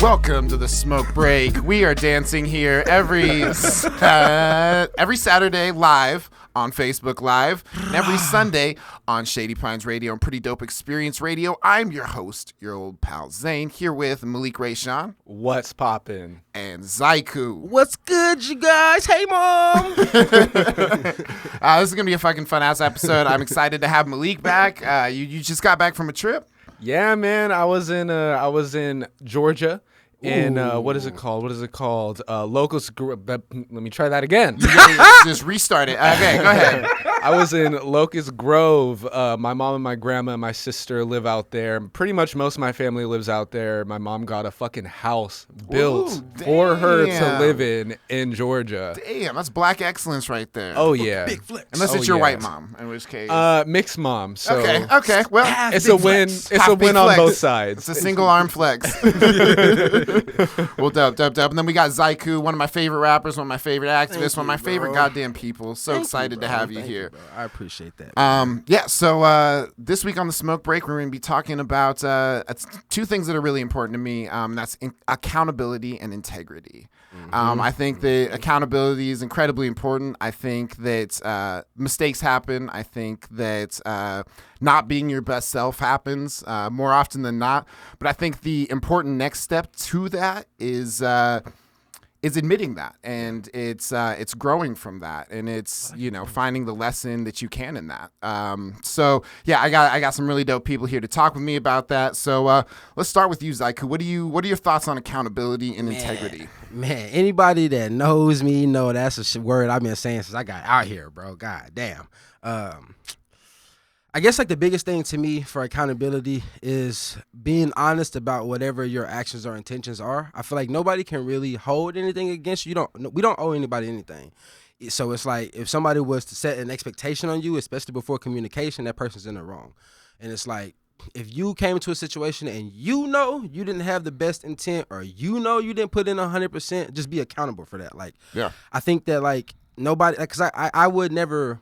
Welcome to the smoke break. We are dancing here every Saturday live on Facebook Live and every Sunday on Shady Pines Radio and Pretty Dope Experience Radio. I'm your host, your old pal Zane, here with Malik Rayshawn. What's poppin'? And Xaii Kuu. What's good, you guys? Hey, Mom. This is going to be a fucking fun-ass episode. I'm excited to have Malik back. You just got back from a trip? Yeah, man. I was in Georgia. In what is it called? Locust. Let me try that again. Just restart it. Okay, go ahead. I was in Locust Grove. My mom and my grandma and my sister live out there. Pretty much most of my family lives out there. My mom got a fucking house built for her to live in Georgia. Damn, that's black excellence right there. Oh yeah, big flex. Unless it's your white mom, in which case. Mixed mom. So okay. Well, it's a win. It's a win on both sides. It's a single arm flex. Well, dope. And then we got Xaii Kuu, one of my favorite rappers, one of my favorite activists, one of my favorite goddamn people. So excited to have you here. Bro. I appreciate that. So this week on the smoke break, we're going to be talking about two things that are really important to me. That's accountability and integrity. I think that accountability is incredibly important. I think that mistakes happen. I think that not being your best self happens more often than not. But I think the important next step to that is admitting that, and it's growing from that, and it's finding the lesson that you can in that. So yeah, I got some really dope people here to talk with me about that. So let's start with you, Xaii Kuu. What are your thoughts on accountability and integrity? Man, anybody that knows me know that's a word I've been saying since I got out here, bro. God damn. I guess like the biggest thing to me for accountability is being honest about whatever your actions or intentions are. I feel like nobody can really hold anything against you. We don't owe anybody anything. So it's like if somebody was to set an expectation on you, especially before communication, that person's in the wrong. And it's like if you came into a situation and you didn't have the best intent, or you didn't put in 100%, just be accountable for that. Like, yeah, I think that like nobody, because I would never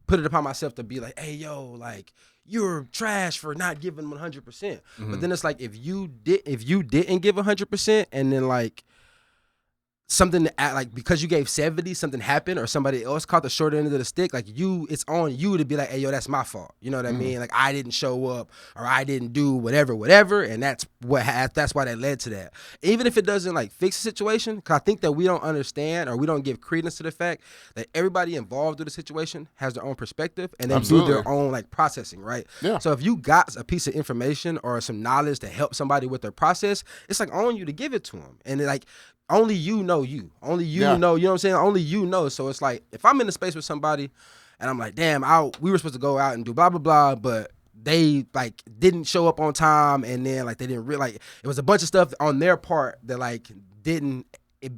put it upon myself to be like, hey, yo, like, you're trash for not giving 100%. Mm-hmm. But then it's like, if you didn't give 100%, and then like something like because you gave 70, something happened, or somebody else caught the short end of the stick, like it's on you to be like, hey, yo, that's my fault. You know what I mean? Like, I didn't show up, or I didn't do whatever, and that's why that led to that. Even if it doesn't like fix the situation, because I think that we don't understand, or we don't give credence to the fact that everybody involved with the situation has their own perspective, and they do their own like processing, right? Yeah. So if you got a piece of information or some knowledge to help somebody with their process, it's like on you to give it to them, and like, only you know you. Only you know, you know what I'm saying? Only you know. So it's like, if I'm in a space with somebody and I'm like, damn, we were supposed to go out and do blah, blah, blah, but they like didn't show up on time, and then like they didn't really, like, it was a bunch of stuff on their part that like didn't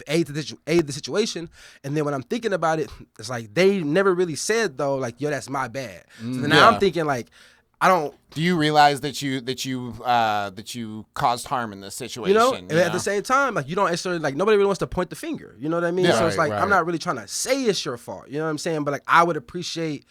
aid the situation. And then when I'm thinking about it, it's like they never really said though, like, yo, that's my bad. So now I'm thinking like, do you realize that you caused harm in this situation? And at the same time, like, you don't necessarily, like, nobody really wants to point the finger. You know what I mean? Yeah, so it's like, I'm not really trying to say it's your fault. You know what I'm saying? But like, I would appreciate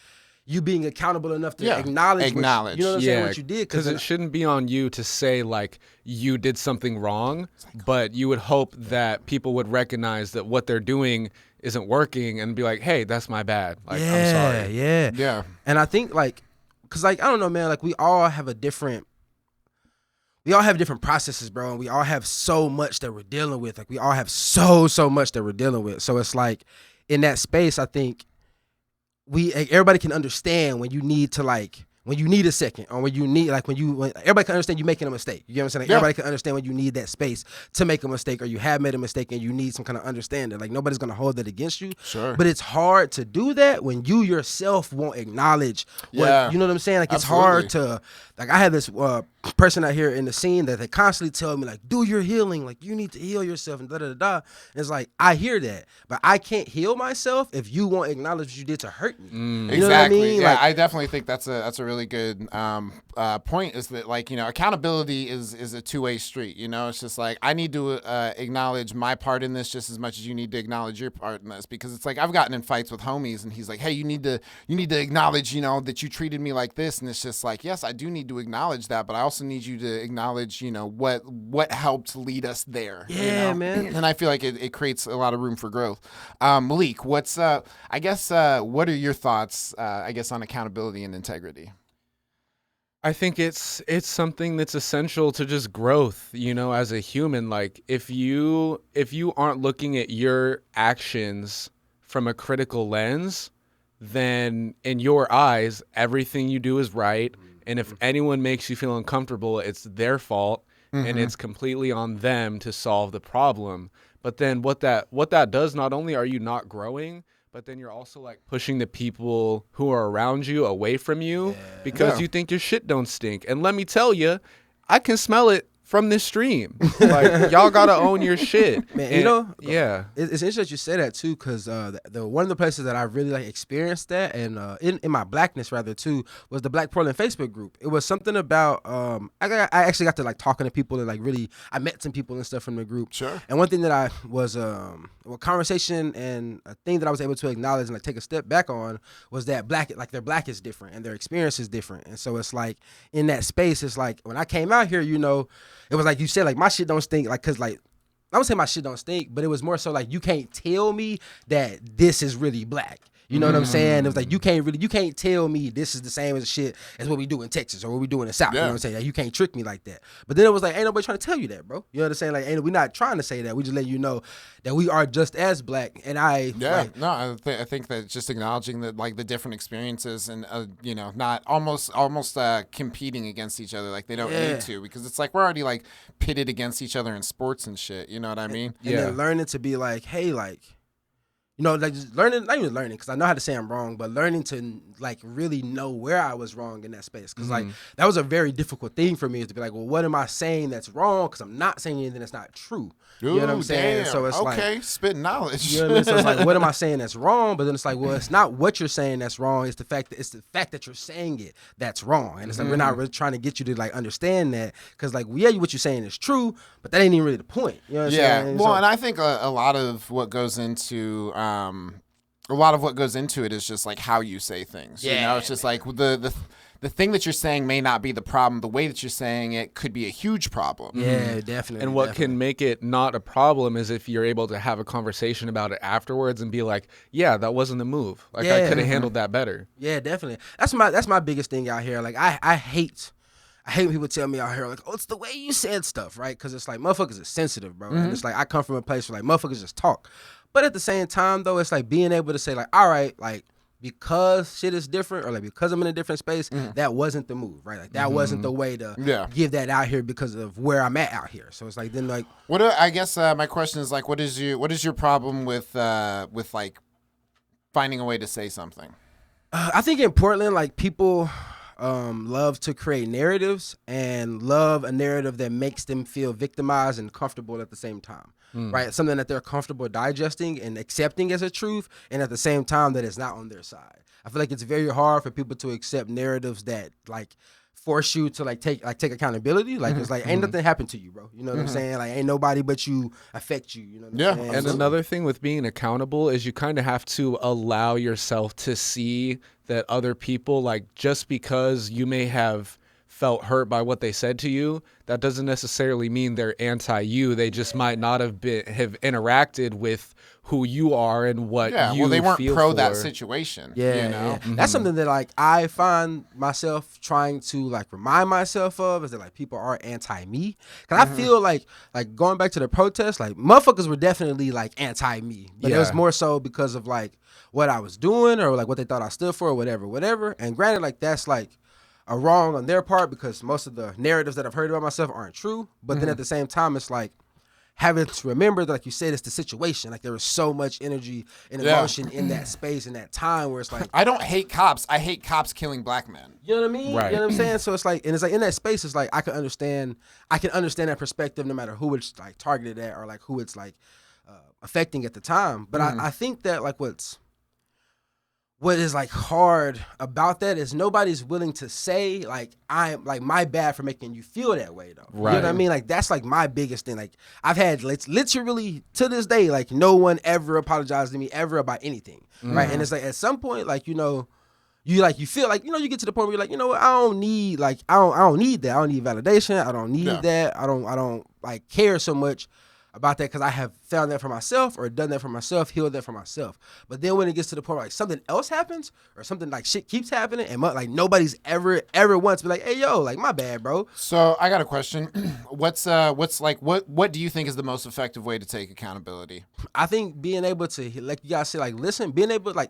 you being accountable enough to acknowledge. You know what I'm saying? What you did, because it shouldn't be on you to say like you did something wrong, but you would hope that people would recognize that what they're doing isn't working and be like, hey, that's my bad. Like, I'm sorry. Yeah. And I think like, because, like, I don't know, man, like, we all have different processes, bro, and we all have so much that we're dealing with. Like, we all have so much that we're dealing with. So it's like, in that space, I think everybody can understand when you need to, like, when you need a second, or when you need, like, when everybody can understand you making a mistake. You get what I'm saying? Like, everybody can understand when you need that space to make a mistake, or you have made a mistake and you need some kind of understanding. Like, nobody's gonna hold that against you. Sure. But it's hard to do that when you yourself won't acknowledge what, you know what I'm saying? Like, it's hard to, like, I had this person out here in the scene that they constantly tell me, like, do your healing, like, you need to heal yourself, and da-da-da-da. And it's like, I hear that, but I can't heal myself if you won't acknowledge what you did to hurt me. You know what I mean? Yeah, like, I definitely think that's a really good point, is that, like, you know, accountability is a two-way street. You know, it's just like, I need to acknowledge my part in this just as much as you need to acknowledge your part in this, because it's like, I've gotten in fights with homies and he's like, hey, you need to acknowledge, you know, that you treated me like this. And it's just like, yes, I do need to acknowledge that, but I also need you to acknowledge, you know, what helped lead us there. Yeah, you know? man. And I feel like it creates a lot of room for growth. Malik, what's what are your thoughts, I guess, on accountability and integrity? I think it's something that's essential to just growth, you know, as a human. Like, if you aren't looking at your actions from a critical lens, then in your eyes, everything you do is right. And if anyone makes you feel uncomfortable, it's their fault, and it's completely on them to solve the problem. But then what that does, not only are you not growing, but then you're also, like, pushing the people who are around you away from you because you think your shit don't stink. And let me tell you, I can smell it from this stream. Like, y'all gotta own your shit, man. And, you know, yeah, it's interesting that you say that too, because the one of the places that I really, like, experienced that, and in my blackness rather too, was the Black Portland Facebook group. It was something about I actually got to, like, talking to people, and, like, really, I met some people and stuff from the group. Sure. And one thing that I was conversation and a thing that I was able to acknowledge and, like, take a step back on was that their black is different and their experience is different. And so it's like, in that space, it's like, when I came out here, you know, it was like you said, like, my shit don't stink, like, cause, like, I would say my shit don't stink, but it was more so like, you can't tell me that this is really black. You know what I'm saying? It was like, you can't tell me this is the same as shit as what we do in Texas or what we do in the South. You know what I'm saying? Like, you can't trick me like that. But then it was like, ain't nobody trying to tell you that, bro. You know what I'm saying? Like, we're not trying to say that. We just let you know that we are just as black. And I think that just acknowledging that, like, the different experiences, and you know, not almost competing against each other, like, they don't need to, because it's like, we're already, like, pitted against each other in sports and shit. You know what I mean? And then learning to be like, hey, like, you know, like, just learning, not even learning, because I know how to say I'm wrong, but learning to, like, really know where I was wrong in that space. Because, like, that was a very difficult thing for me, is to be like, well, what am I saying that's wrong? Because I'm not saying anything that's not true. You know what I'm saying? So it's like, spit knowledge. You know what I mean? So it's like, what am I saying that's wrong? But then it's like, well, it's not what you're saying that's wrong. It's the fact that you're saying it that's wrong. And it's like, we're not really trying to get you to, like, understand that, because, like, what you're saying is true, but that ain't even really the point. You know what I'm saying? Well, and I think a lot of what goes into it is just, like, how you say things. You know, it's just like the thing that you're saying may not be the problem. The way that you're saying it could be a huge problem. Yeah, definitely. And what can make it not a problem is if you're able to have a conversation about it afterwards and be like, yeah, that wasn't the move. Like, I could have handled that better. Yeah, definitely. That's my biggest thing out here. Like, I hate when people tell me out here, like, oh, it's the way you said stuff, right? Because it's like, motherfuckers are sensitive, bro. And it's like, I come from a place where, like, motherfuckers just talk. But at the same time, though, it's like being able to say, like, all right, like, because shit is different, or, like, because I'm in a different space, that wasn't the move, right? Like, that wasn't the way to give that out here because of where I'm at out here. So it's like, then, like, I guess my question is, like, what is your problem with like, finding a way to say something? I think in Portland, like, people love to create narratives and love a narrative that makes them feel victimized and comfortable at the same time. Right? Something that they're comfortable digesting and accepting as a truth, and at the same time that it's not on their side. I feel like it's very hard for people to accept narratives that, like, force you to, like, take accountability. Like, it's like, ain't nothing happened to you, bro. You know what I'm saying? Like, ain't nobody but you affect you. You know what I'm saying? And another thing with being accountable is you kind of have to allow yourself to see that other people, like, just because you may have felt hurt by what they said to you, that doesn't necessarily mean they're anti-you. They just might not have interacted with who you are and what you they weren't feel pro for. that situation. Yeah, you know? That's something that, like, I find myself trying to, like, remind myself of, is that, like, people are anti-me. Because I feel like going back to the protest, like, motherfuckers were definitely, like, anti-me. But it was more so because of, like, what I was doing, or, like, what they thought I stood for, or whatever. And granted, like, that's, like, a wrong on their part because most of the narratives that I've heard about myself aren't true. But then at the same time, it's like having to remember that, like you said, it's the situation. Like there was so much energy and emotion in that space and that time where it's like, I don't hate cops. I hate cops killing black men. you know what I mean? Right. You know what I'm saying? So it's like, and it's like in that space, it's like I can understand that perspective no matter who it's like targeted at or like who it's like affecting at the time. But I think that like what is like hard about that is nobody's willing to say like I'm like my bad for making you feel that way though. Right. You know what I mean? Like that's like my biggest thing. Like I've had literally to this day like no one ever apologized to me ever about anything. Right. And it's like at some point like you feel like you get to the point where you're like, you know what, I don't need that. I don't need validation. I don't need that. I don't like care so much about that because I have found that for myself or done that for myself, healed that for myself. But then when it gets to the point where like something else happens or something like shit keeps happening and like nobody's ever once be like, hey yo, like my bad, bro. So I got a question. What do you think is the most effective way to take accountability? I think being able to, like you guys say, like listen, being able to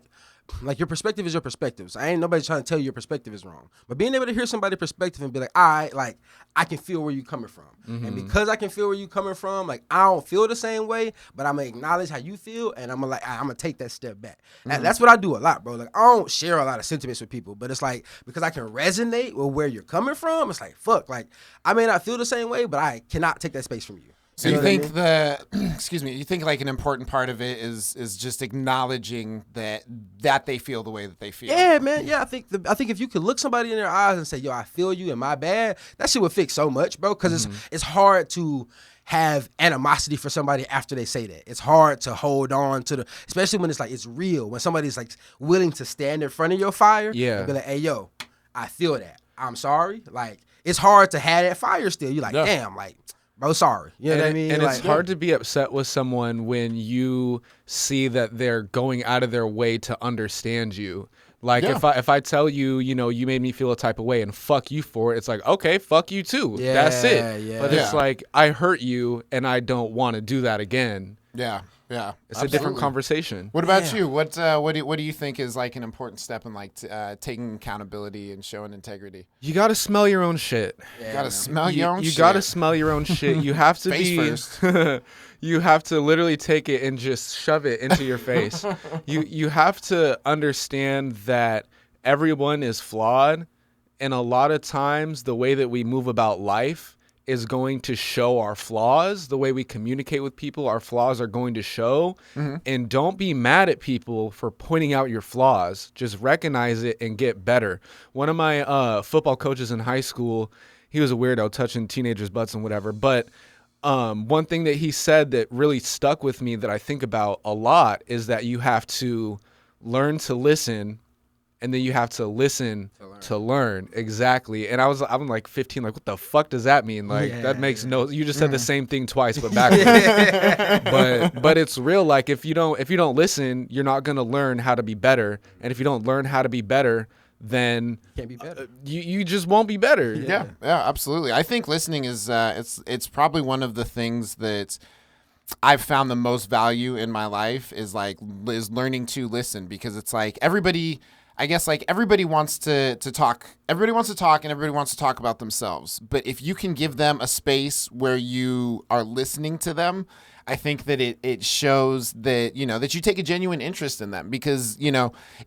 like your perspective is your perspective. So I ain't nobody trying to tell you your perspective is wrong. But being able to hear somebody's perspective and be like, all right, like I can feel where you coming from. And because I can feel where you coming from, like I don't feel the same way, but I'm gonna acknowledge how you feel and I'm gonna take that step back. And that's what I do a lot, bro. Like I don't share a lot of sentiments with people, but it's like because I can resonate with where you're coming from, it's like fuck, like I may not feel the same way, but I cannot take that space from you. So you think you think like an important part of it is just acknowledging that they feel the way that they feel. Yeah, man. Yeah, I think if you could look somebody in their eyes and say, "Yo, I feel you and my bad," that shit would fix so much, bro. Because it's hard to have animosity for somebody after they say that. It's hard to hold on to especially when it's like it's real. When somebody's like willing to stand in front of your fire, and be like, "Hey, yo, I feel that. I'm sorry." Like it's hard to have that fire still. You're like, damn, like. Bro, sorry. You know what I mean? And like, it's hard to be upset with someone when you see that they're going out of their way to understand you. Like if I tell you, you made me feel a type of way and fuck you for it, it's like, okay, fuck you too. That's it. Yeah. But it's like, I hurt you and I don't want to do that again. Yeah. It's a different conversation. What about you? What do you think is like an important step in like taking accountability and showing integrity? You got to smell your own shit. You got to smell your own shit. You got to smell your own shit. You have to face first. You have to literally take it and just shove it into your face. You have to understand that everyone is flawed, and a lot of times the way that we move about life is going to show our flaws. The way we communicate with people, our flaws are going to show. And don't be mad at people for pointing out your flaws. Just recognize it and get better. One of my football coaches in high school, he was a weirdo touching teenagers' butts and whatever. But one thing that he said that really stuck with me that I think about a lot is that you have to learn to listen, and then you have to listen to learn. Exactly. And I'm like 15, like, what the fuck does that mean? Like, that makes no, you just said the same thing twice, but backwards. But it's real. Like, if you don't listen, you're not going to learn how to be better. And if you don't learn how to be better, then can't be better. You just won't be better. Yeah, absolutely. I think listening is, it's probably one of the things that I've found the most value in my life is learning to listen, because it's like everybody wants to talk. Everybody wants to talk and everybody wants to talk about themselves. But if you can give them a space where you are listening to them, I think that it shows that, that you take a genuine interest in them, because,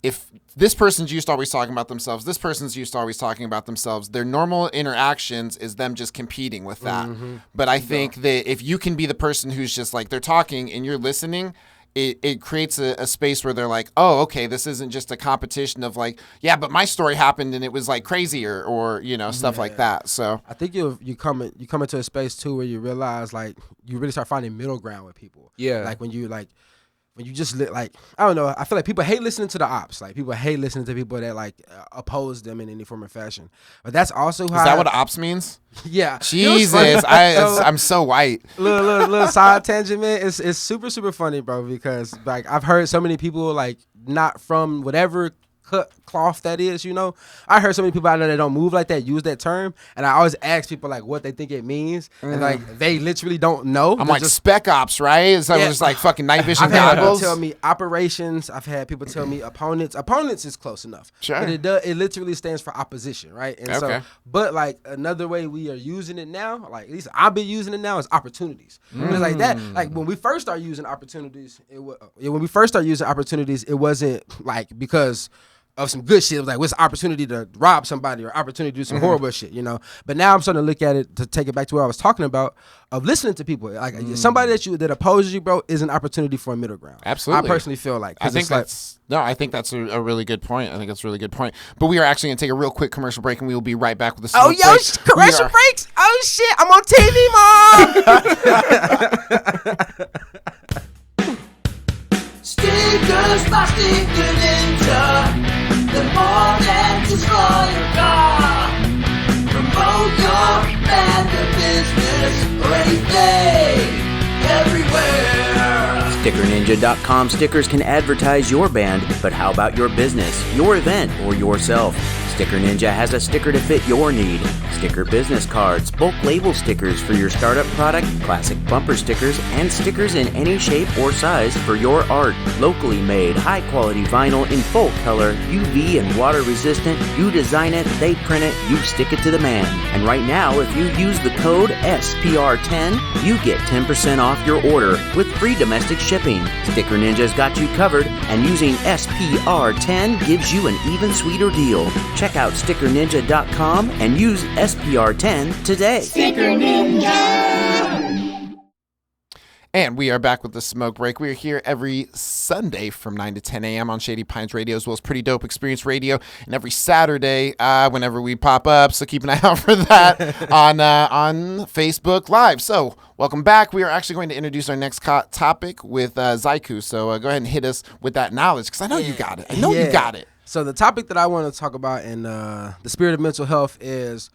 if this person's used to always talking about themselves, this person's used to always talking about themselves, their normal interactions is them just competing with that. But I think that if you can be the person who's just like, they're talking and you're listening, it creates a space where they're like, oh, okay, this isn't just a competition of like, yeah, but my story happened and it was like crazier, or stuff like that. So I think you come into a space too where you realize like you really start finding middle ground with people. Yeah, like when you just like, I don't know, I feel like people hate listening to the ops. Like people hate listening to people that like oppose them in any form or fashion. But that's also how. Is that what ops means? Yeah. Jesus, I'm so white. Little side tangent, man. It's super, super funny, bro, because like I've heard so many people like not from whatever cut cloth that is, you know. I heard so many people out there that don't move like that use that term, and I always ask people like what they think it means, and like they literally don't know. I'm like spec ops, right? So it's like fucking night vision I've had people goggles. tell me operations. I've had people tell me opponents. Opponents is close enough, sure, but it literally stands for opposition, right? And so, but like another way we are using it now, like at least I've been using it now, is opportunities. And it's like that. Like when we first started using opportunities, it wasn't like because of some good shit. It was like, what's the opportunity to rob somebody or opportunity to do some horrible shit, you know? But now I'm starting to look at it, to take it back to what I was talking about, of listening to people. Like somebody that opposes you, bro, is an opportunity for a middle ground. Absolutely. I personally feel like. I think that's a really good point. I think that's a really good point. But we are actually going to take a real quick commercial break, and we will be right back with the smoke break. Commercial breaks? Oh, shit. I'm on TV, Mom. Stickers by Sticker Ninja. They're more than just for your car. Promote your band or business or anything, everywhere. StickerNinja.com stickers can advertise your band, but how about your business, your event, or yourself? Sticker Ninja has a sticker to fit your need. Sticker business cards, bulk label stickers for your startup product, classic bumper stickers, and stickers in any shape or size for your art. Locally made, high-quality vinyl in full color, UV and water resistant. You design it, they print it, you stick it to the man. And right now, if you use the code SPR10, you get 10% off your order with free domestic shipping. Sticker Ninja's got you covered, and using SPR10 gives you an even sweeter deal. Check out StickerNinja.com and use SPR10 today. Sticker Ninja! And we are back with the smoke break. We are here every Sunday from 9 to 10 a.m. on Shady Pines Radio, as well as Pretty Dope Experience Radio, and every Saturday whenever we pop up. So keep an eye out for that on Facebook Live. So welcome back. We are actually going to introduce our next topic with Xaii Kuu. So go ahead and hit us with that knowledge, because I know you got it. You got it. So the topic that I want to talk about in the spirit of mental health is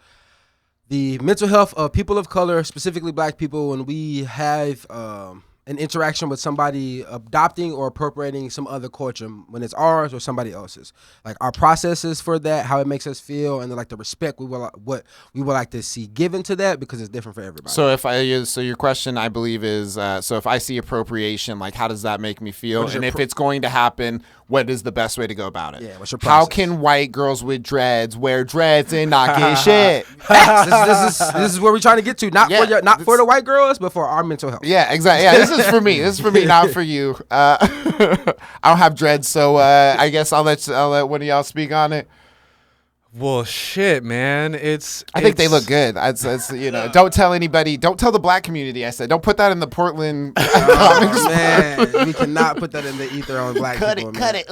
the mental health of people of color, specifically Black people, when we have an interaction with somebody adopting or appropriating some other culture, when it's ours or somebody else's. Like our processes for that, how it makes us feel, and then like the respect what we would like to see given to that, because it's different for everybody. So your question, I believe, is so if I see appropriation, like how does that make me feel? And if it's going to happen, what is the best way to go about it? Yeah, what's your process? How can white girls with dreads wear dreads and not get shit? This is where we're trying to get to. Not for the white girls, but for our mental health. Yeah, exactly. Yeah, this is for me. This is for me, not for you. I don't have dreads, so I guess I'll let one of y'all speak on it. Well, shit, man. I think they look good. It's don't tell anybody. Don't tell the Black community. I said, don't put that in the Portland. Oh, man, we cannot put that in the ether on Black people. Cut it.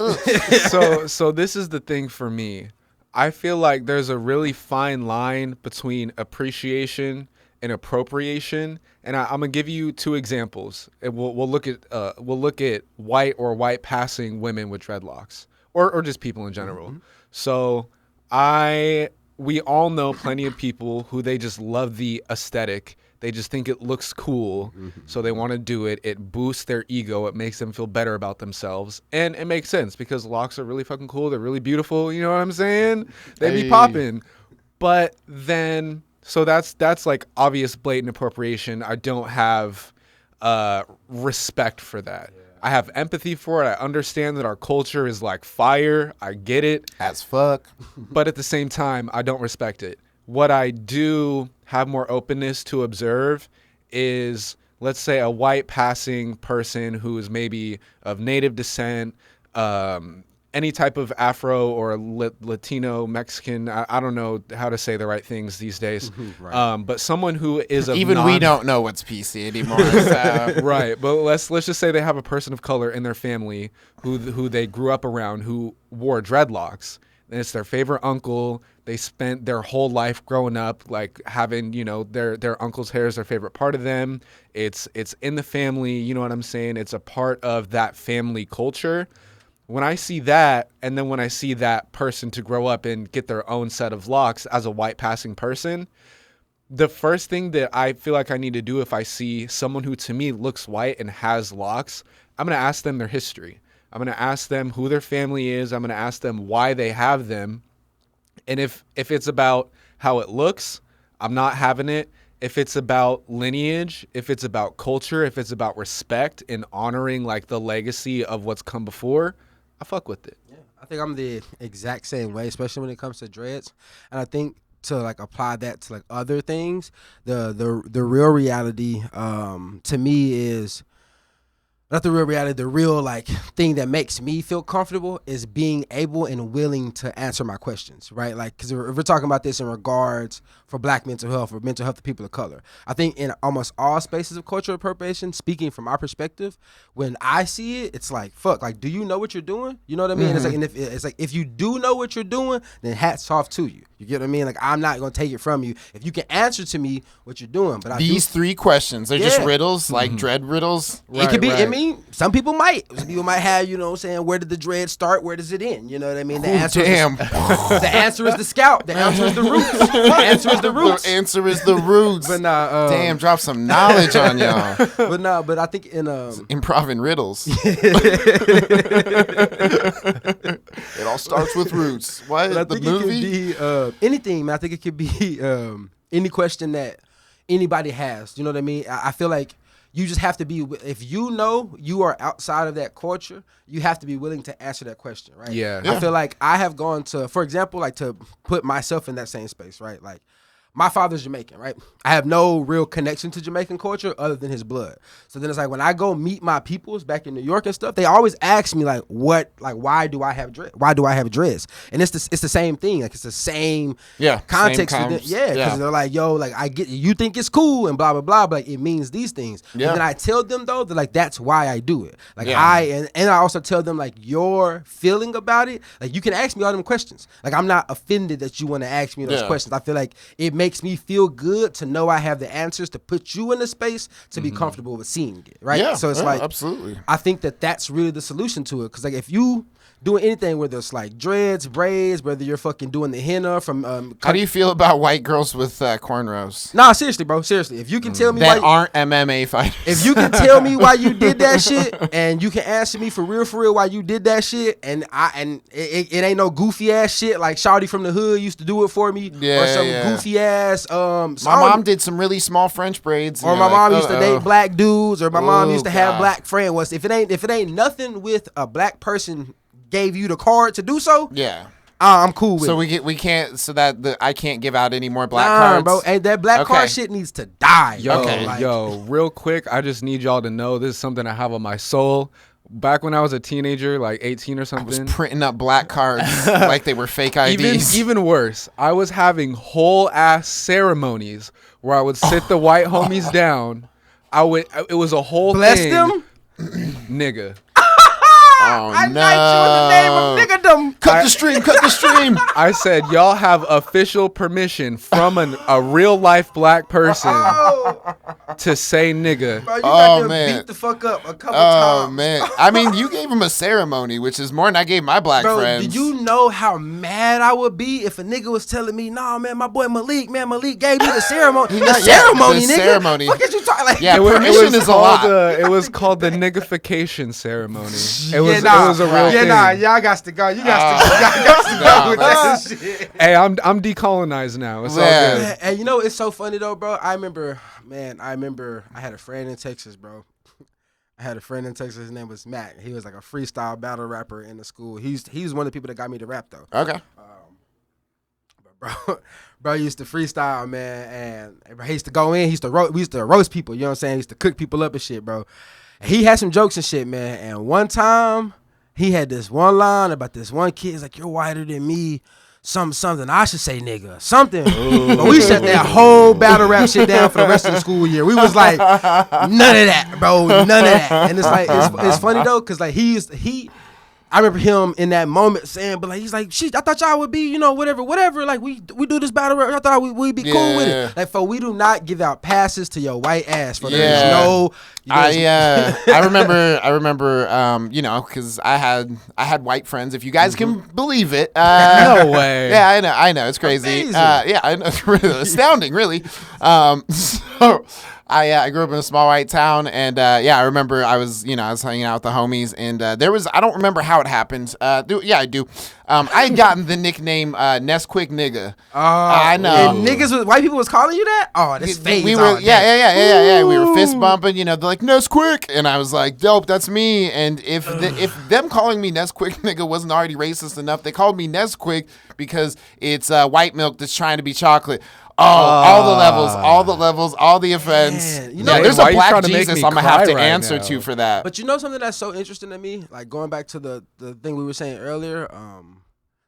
So this is the thing for me. I feel like there's a really fine line between appreciation and appropriation, and I'm gonna give you two examples. We'll look at white passing women with dreadlocks, or just people in general. Mm-hmm. So we all know plenty of people who they just love the aesthetic. They just think it looks cool, so they want to do it. It boosts their ego. It makes them feel better about themselves. And it makes sense because locks are really fucking cool. They're really beautiful. You know what I'm saying? They be popping. But then, so that's like obvious blatant appropriation. I don't have respect for that. Yeah. I have empathy for it. I understand that our culture is like fire. I get it. As fuck. But at the same time, I don't respect it. What I do have more openness to observe is, let's say, a white passing person who is maybe of native descent, any type of Afro or Latino, Mexican, I don't know how to say the right things these days. Right. But someone who is of we don't know what's PC anymore. So. Right, but let's just say they have a person of color in their family who they grew up around who wore dreadlocks. And it's their favorite uncle. They spent their whole life growing up like having, their uncle's hair is their favorite part of them. It's in the family, you know what I'm saying? It's a part of that family culture. When I see that, and then when I see that person to grow up and get their own set of locks as a white passing person, the first thing that I feel like I need to do if I see someone who to me looks white and has locks, I'm going to ask them their history. I'm going to ask them who their family is. I'm going to ask them why they have them. And if it's about how it looks, I'm not having it. If it's about lineage, if it's about culture, if it's about respect and honoring like the legacy of what's come before, I fuck with it. Yeah, I think I'm the exact same way, especially when it comes to dreads. And I think to like apply that to like other things, the real reality to me is not the real reality. The real like thing that makes me feel comfortable is being able and willing to answer my questions, right? Like, because if we're talking about this in regards for Black mental health or mental health of people of color, I think in almost all spaces of cultural appropriation, speaking from my perspective, when I see it, it's like, fuck, like, do you know what you're doing? You know what I mean? It's like, and if you do know what you're doing, then hats off to you. You get what I mean? Like, I'm not gonna take it from you if you can answer to me what you're doing. But these 3 questions, they're just riddles, like dread riddles. It could be. Right. I mean, some people might have, you know what I'm saying, where did the dread start? Where does it end? You know what I mean? The answer the answer is the scalp. The answer is the roots. The answer is the roots. The answer is the roots. But nah, damn, drop some knowledge on y'all. But I think in improv and riddles. It all starts with roots. What? I The think movie? it could be anything, man. I think it could be any question that anybody has. You know what I mean? I feel like you just have to be, if you know you are outside of that culture, you have to be willing to answer that question, right? Yeah. I feel like I have gone to, for example, like to put myself in that same space, right? Like, my father's Jamaican, right? I have no real connection to Jamaican culture other than his blood. So then it's like when I go meet my peoples back in New York and stuff, they always ask me like, why do I have dread? Why do I have dreads? And it's the same thing. Like, it's the same context. Because they're like, yo, like, I get you think it's cool and blah blah blah, but it means these things. Yeah. And then I tell them though that like that's why I do it. Like and I also tell them like your feeling about it. Like, you can ask me all them questions. Like, I'm not offended that you want to ask me those questions. I feel like it makes me feel good to know I have the answers to put you in the space to be comfortable with seeing it, right? Yeah, so it's like, absolutely. I think that that's really the solution to it. Because like, if you doing anything, whether it's like dreads, braids, whether you're fucking doing the henna from how do you feel about white girls with cornrows? Nah, seriously, bro, seriously. If you can tell me that aren't MMA fighters, if you can tell me why you did that shit, and you can answer me for real why you did that shit, and it ain't no goofy ass shit like Shawty from the hood used to do it for me, or some goofy ass my mom did some really small French braids, or my mom used to date black dudes, or my mom used to have black friends. If it ain't nothing with a black person gave you the card to do so, I'm cool with it. So we can't, so that I can't give out any more black cards, bro. And that black card shit needs to die. Yo, real quick, I just need y'all to know this is something I have on my soul. Back when I was a teenager, like 18 or something, I was printing up black cards like they were fake IDs. Even worse, I was having whole ass ceremonies where I would sit the white homies down. It was a whole bless thing. them, nigga. Oh, I knight you in the name of niggerdom. Cut the stream. I said, y'all have official permission from a real life black person to say nigga. Bro, you got to beat the fuck up a couple times. Oh, man. I mean, you gave him a ceremony, which is more than I gave my black friends. Do you know how mad I would be if a nigga was telling me, nah, man, my boy Malik gave me the ceremony. The ceremony, nigga. Ceremony. What is you talking like? Yeah, permission is a lot. It was called the niggification ceremony. It was a real thing. Y'all got to go. You got to go with that shit. Hey, I'm decolonized now. It's all good. Hey, you know, it's so funny though, bro. I remember I had a friend in Texas, bro. His name was Matt. He was like a freestyle battle rapper in the school. He was one of the people that got me to rap though. Okay. But bro used to freestyle, man, and he used to go in. We used to roast people. You know what I'm saying? He used to cook people up and shit, bro. And he had some jokes and shit, man. And one time, he had this one line about this one kid. He's like, "You're whiter than me." Something. I should say nigga. Something. But we shut that whole battle rap shit down for the rest of the school year. We was like, none of that, bro. None of that. And it's like, it's funny though, because like I remember him in that moment saying, but like, he's like, shit, I thought y'all would be, you know, whatever. Like, we do this battle rap. I thought we'd be cool with it. Like, for we do not give out passes to your white ass. For there is no. I remember, you know, because I had white friends. If you guys can believe it. No way. Yeah, I know. It's crazy. Yeah, I know. It's really astounding, really. So I grew up in a small white town, and I remember I was hanging out with the homies, and there was, I don't remember how it happened. I do. I had gotten the nickname Nesquik nigga. I know. And white people was calling you that? Oh, that's fake. We were, yeah. We were fist bumping. They're like Nesquik, and I was like, dope, that's me. And if them calling me Nesquik nigga wasn't already racist enough, they called me Nesquik because it's white milk that's trying to be chocolate. Oh, all the levels, all the offense. Man, there's a black Jesus I'm going to have to answer to for that. But you know something that's so interesting to me? Like going back to the thing we were saying earlier,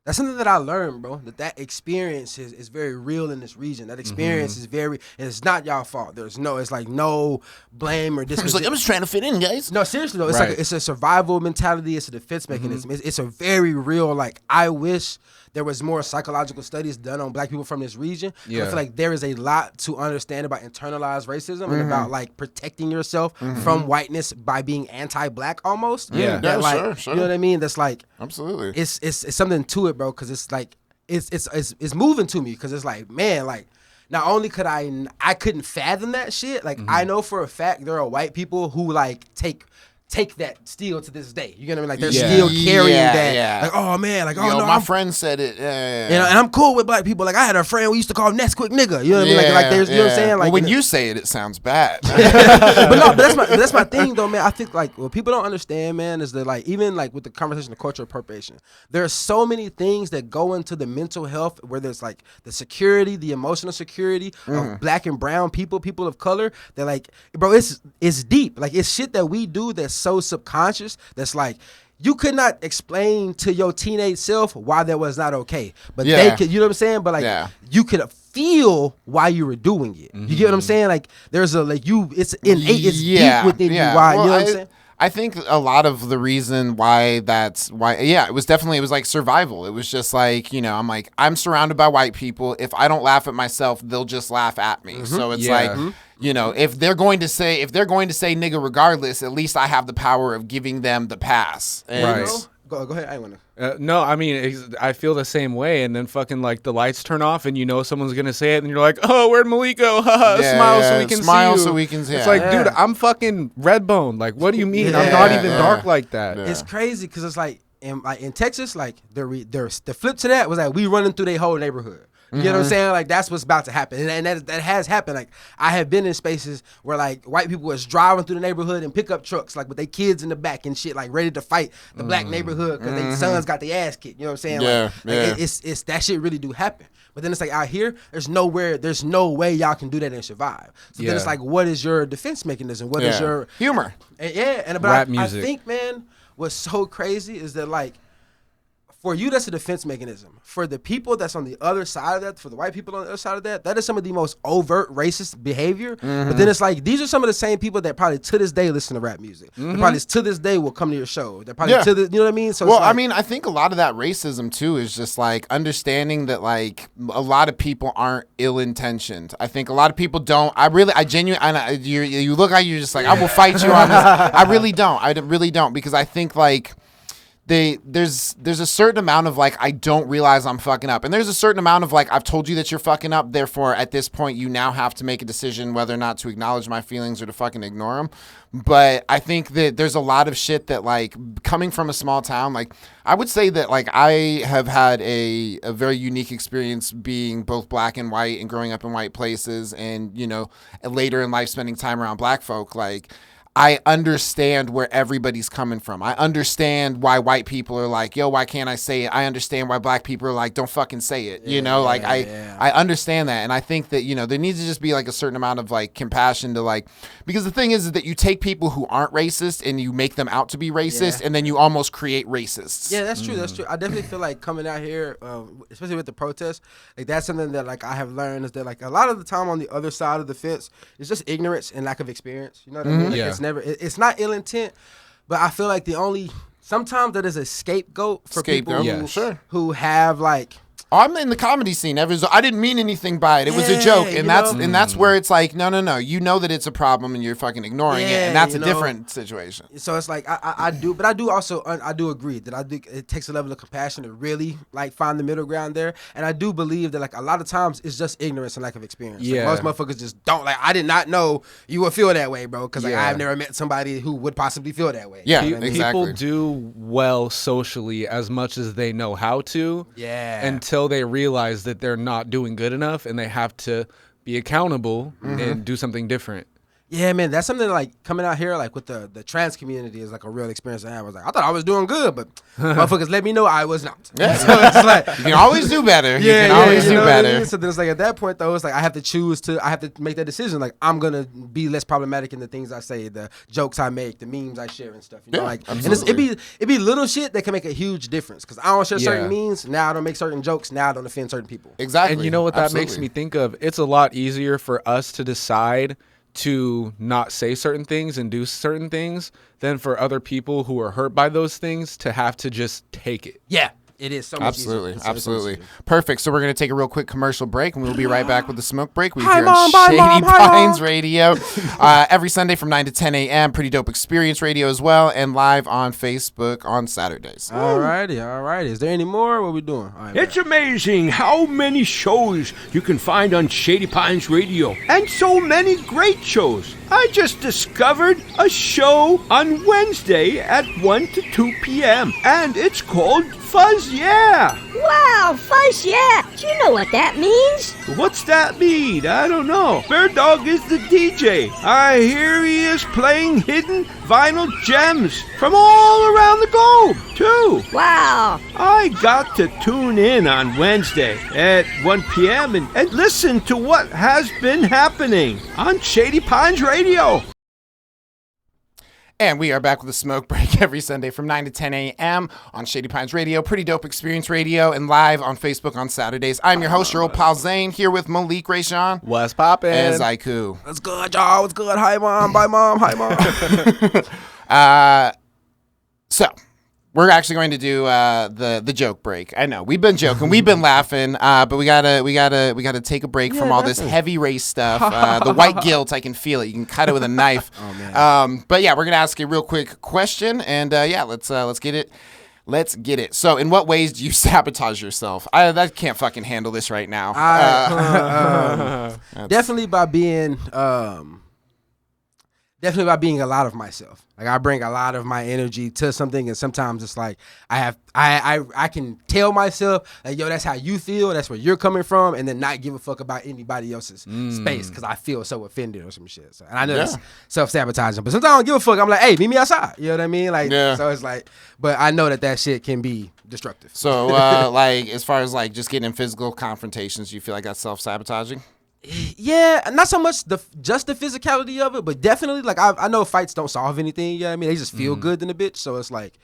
that's something that I learned, bro. That experience is very real in this region. That experience is and it's not y'all fault. It's like no blame or disrespect. I'm just trying to fit in, guys. No, seriously though, it's a survival mentality. It's a defense mechanism. It's a very real, like, I wish there was more psychological studies done on black people from this region. Yeah. I feel like there is a lot to understand about internalized racism and about like protecting yourself from whiteness by being anti-black almost. Yeah, sure. You know what I mean? That's like absolutely. It's something to it, bro, because it's like it's moving to me because it's like, man, like not only could I couldn't fathom that shit. Like I know for a fact there are white people who like take that still to this day. You know what I mean? Like they're still carrying that. Yeah. Like, oh man, like, oh no, my friend said it. And I'm cool with black people. Like I had a friend we used to call Nesquik nigga. You know what I mean? Like there's, you know what I'm saying? Like when you say it, it sounds bad. but that's my thing though, man. I think like what people don't understand, man, is that like even like with the conversation of cultural appropriation, there are so many things that go into the mental health, where there's like the security, the emotional security of black and brown people of color. That like, bro, it's deep. Like it's shit that we do that's so subconscious that's like you could not explain to your teenage self why that was not okay, but they could, you know what I'm saying? But like you could feel why you were doing it. You get what I'm saying? Like there's a like it's innate, it's deep within you. Why you know what I'm saying? I think a lot of the reason why it was like survival. It was just like, I'm like, I'm surrounded by white people. If I don't laugh at myself, they'll just laugh at me. So it's like, if they're going to say nigga regardless, at least I have the power of giving them the pass. And right. Go ahead. I want to. No, I mean, I feel the same way. And then fucking like the lights turn off and someone's going to say it. And you're like, oh, where'd Malik go? Smile so we can see you. So we can see. It's like, dude, I'm fucking Redbone. Like, what do you mean? I'm not even dark like that. Yeah. It's crazy because it's like in Texas, like the flip to that was like we running through their whole neighborhood. You know what I'm saying? Like that's what's about to happen, and that has happened. Like I have been in spaces where like white people was driving through the neighborhood in pickup trucks, like with their kids in the back and shit, like ready to fight the black neighborhood because their sons got their ass kicked. You know what I'm saying? Like it's that shit really do happen. But then it's like out here, there's no way y'all can do that and survive. So then it's like, what is your defense mechanism? What is your humor? And rap music. I think, man, what's so crazy is that like. For you, that's a defense mechanism. For the people that's on the other side of that, for the white people on the other side of that is some of the most overt racist behavior. But then it's like, these are some of the same people that probably to this day listen to rap music. They probably to this day will come to your show. They're probably you know what I mean? So well, I mean, I think a lot of that racism too is just like understanding that like a lot of people aren't ill-intentioned. I think a lot of people don't. You look like you're just like, I will fight you on this. I really don't because I think like, there's a certain amount of like I don't realize I'm fucking up, and there's a certain amount of like I've told you that you're fucking up, therefore at this point you now have to make a decision whether or not to acknowledge my feelings or to fucking ignore them. But I think that there's a lot of shit that like coming from a small town, like I would say that like I have had a very unique experience being both black and white and growing up in white places, and later in life spending time around black folk. Like I understand where everybody's coming from. I understand why white people are like, yo, why can't I say it? I understand why black people are like, don't fucking say it. I understand that. And I think that, there needs to just be like a certain amount of like compassion to like, because the thing is that you take people who aren't racist and you make them out to be racist and then you almost create racists. Yeah, that's true. That's true. I definitely feel like coming out here, especially with the protests, like that's something that like I have learned is that like a lot of the time on the other side of the fence, it's just ignorance and lack of experience. You know what I mean? Like, it's not ill intent, but I feel like sometimes that is a scapegoat for people who have like I'm in the comedy scene. I didn't mean anything by it. It was a joke, and that's where it's like, no. You know that it's a problem, and you're fucking ignoring it, and that's a different situation. So it's like I do agree that it takes a level of compassion to really like find the middle ground there, and I do believe that like a lot of times it's just ignorance and lack of experience. Yeah, like, most motherfuckers just don't like. I did not know you would feel that way, bro, because like I've never met somebody who would possibly feel that way. Yeah, you know what I mean? exactly. People do well socially as much as they know how to. Yeah. Until they realize that they're not doing good enough and they have to be accountable and do something different. Yeah, man, that's something like coming out here like with the trans community is like a real experience I had. I was like, I thought I was doing good, but motherfuckers let me know I was not. Yeah. So it's like You can always do better. You can always do know what I better. mean? So then it's like at that point though, it's like I have to make that decision. Like I'm gonna be less problematic in the things I say, the jokes I make, the memes I share and stuff. You know, like absolutely. and it'd be little shit that can make a huge difference. Cause I don't share certain memes, now I don't make certain jokes, now I don't offend certain people. Exactly. And you know what that makes Absolutely. me think of? It's a lot easier for us to decide to not say certain things and do certain things than for other people who are hurt by those things to have to just take it. Yeah. It is so much Absolutely, easier. It's so much absolutely. easier. Perfect. So we're going to take a real quick commercial break, and we'll be right back with the smoke break. We're Hi, here Mom. on Bye, Shady Mom. Hi, Pines Mom. Radio every Sunday from 9 to 10 a.m. Pretty Dope Experience Radio as well, and live on Facebook on Saturdays. Alrighty. Is there any more? What we doing? All right, It's amazing how many shows you can find on Shady Pines Radio, and so many great shows. I just discovered a show on Wednesday at 1 to 2 p.m., and it's called Fuzz Yeah. Wow, Fuzz, yeah. Do you know what that means? What's that mean? I don't know. Bird Dog is the DJ. I hear he is playing hidden vinyl gems from all around the globe, too. Wow. I got to tune in on Wednesday at 1 p.m. and listen to what has been happening on Shady Pines Radio. And we are back with a smoke break every Sunday from 9 to 10 a.m. on Shady Pines Radio, Pretty Dope Experience Radio, and live on Facebook on Saturdays. I'm your host, your old pal Zane, here with Malik Rayshawn What's poppin'? and Xaii Kuu. What's good, y'all? What's good? Hi, Mom. Bye, Mom. Hi, Mom. So we're actually going to do the joke break. I know we've been joking, we've been laughing, but we gotta take a break from all this heavy race stuff. The white guilt, I can feel it. You can cut it with a knife. Oh, man. But yeah, we're gonna ask a real quick question, and let's get it. Let's get it. So, in what ways do you sabotage yourself? I can't fucking handle this right now. Definitely by being a lot of myself. Like I bring a lot of my energy to something, and sometimes it's like I can tell myself like, yo, that's how you feel, that's where you're coming from, and then not give a fuck about anybody else's space because I feel so offended or some shit. So, and I know that's self-sabotaging, but sometimes I don't give a fuck. I'm like, hey, meet me outside. You know what I mean? Like, so it's like, but I know that shit can be destructive. So, like, as far as like just getting in physical confrontations, you feel like that's self-sabotaging? Yeah, not so much just the physicality of it, but definitely like I know fights don't solve anything. You know what I mean? They just feel good in a bitch. So it's like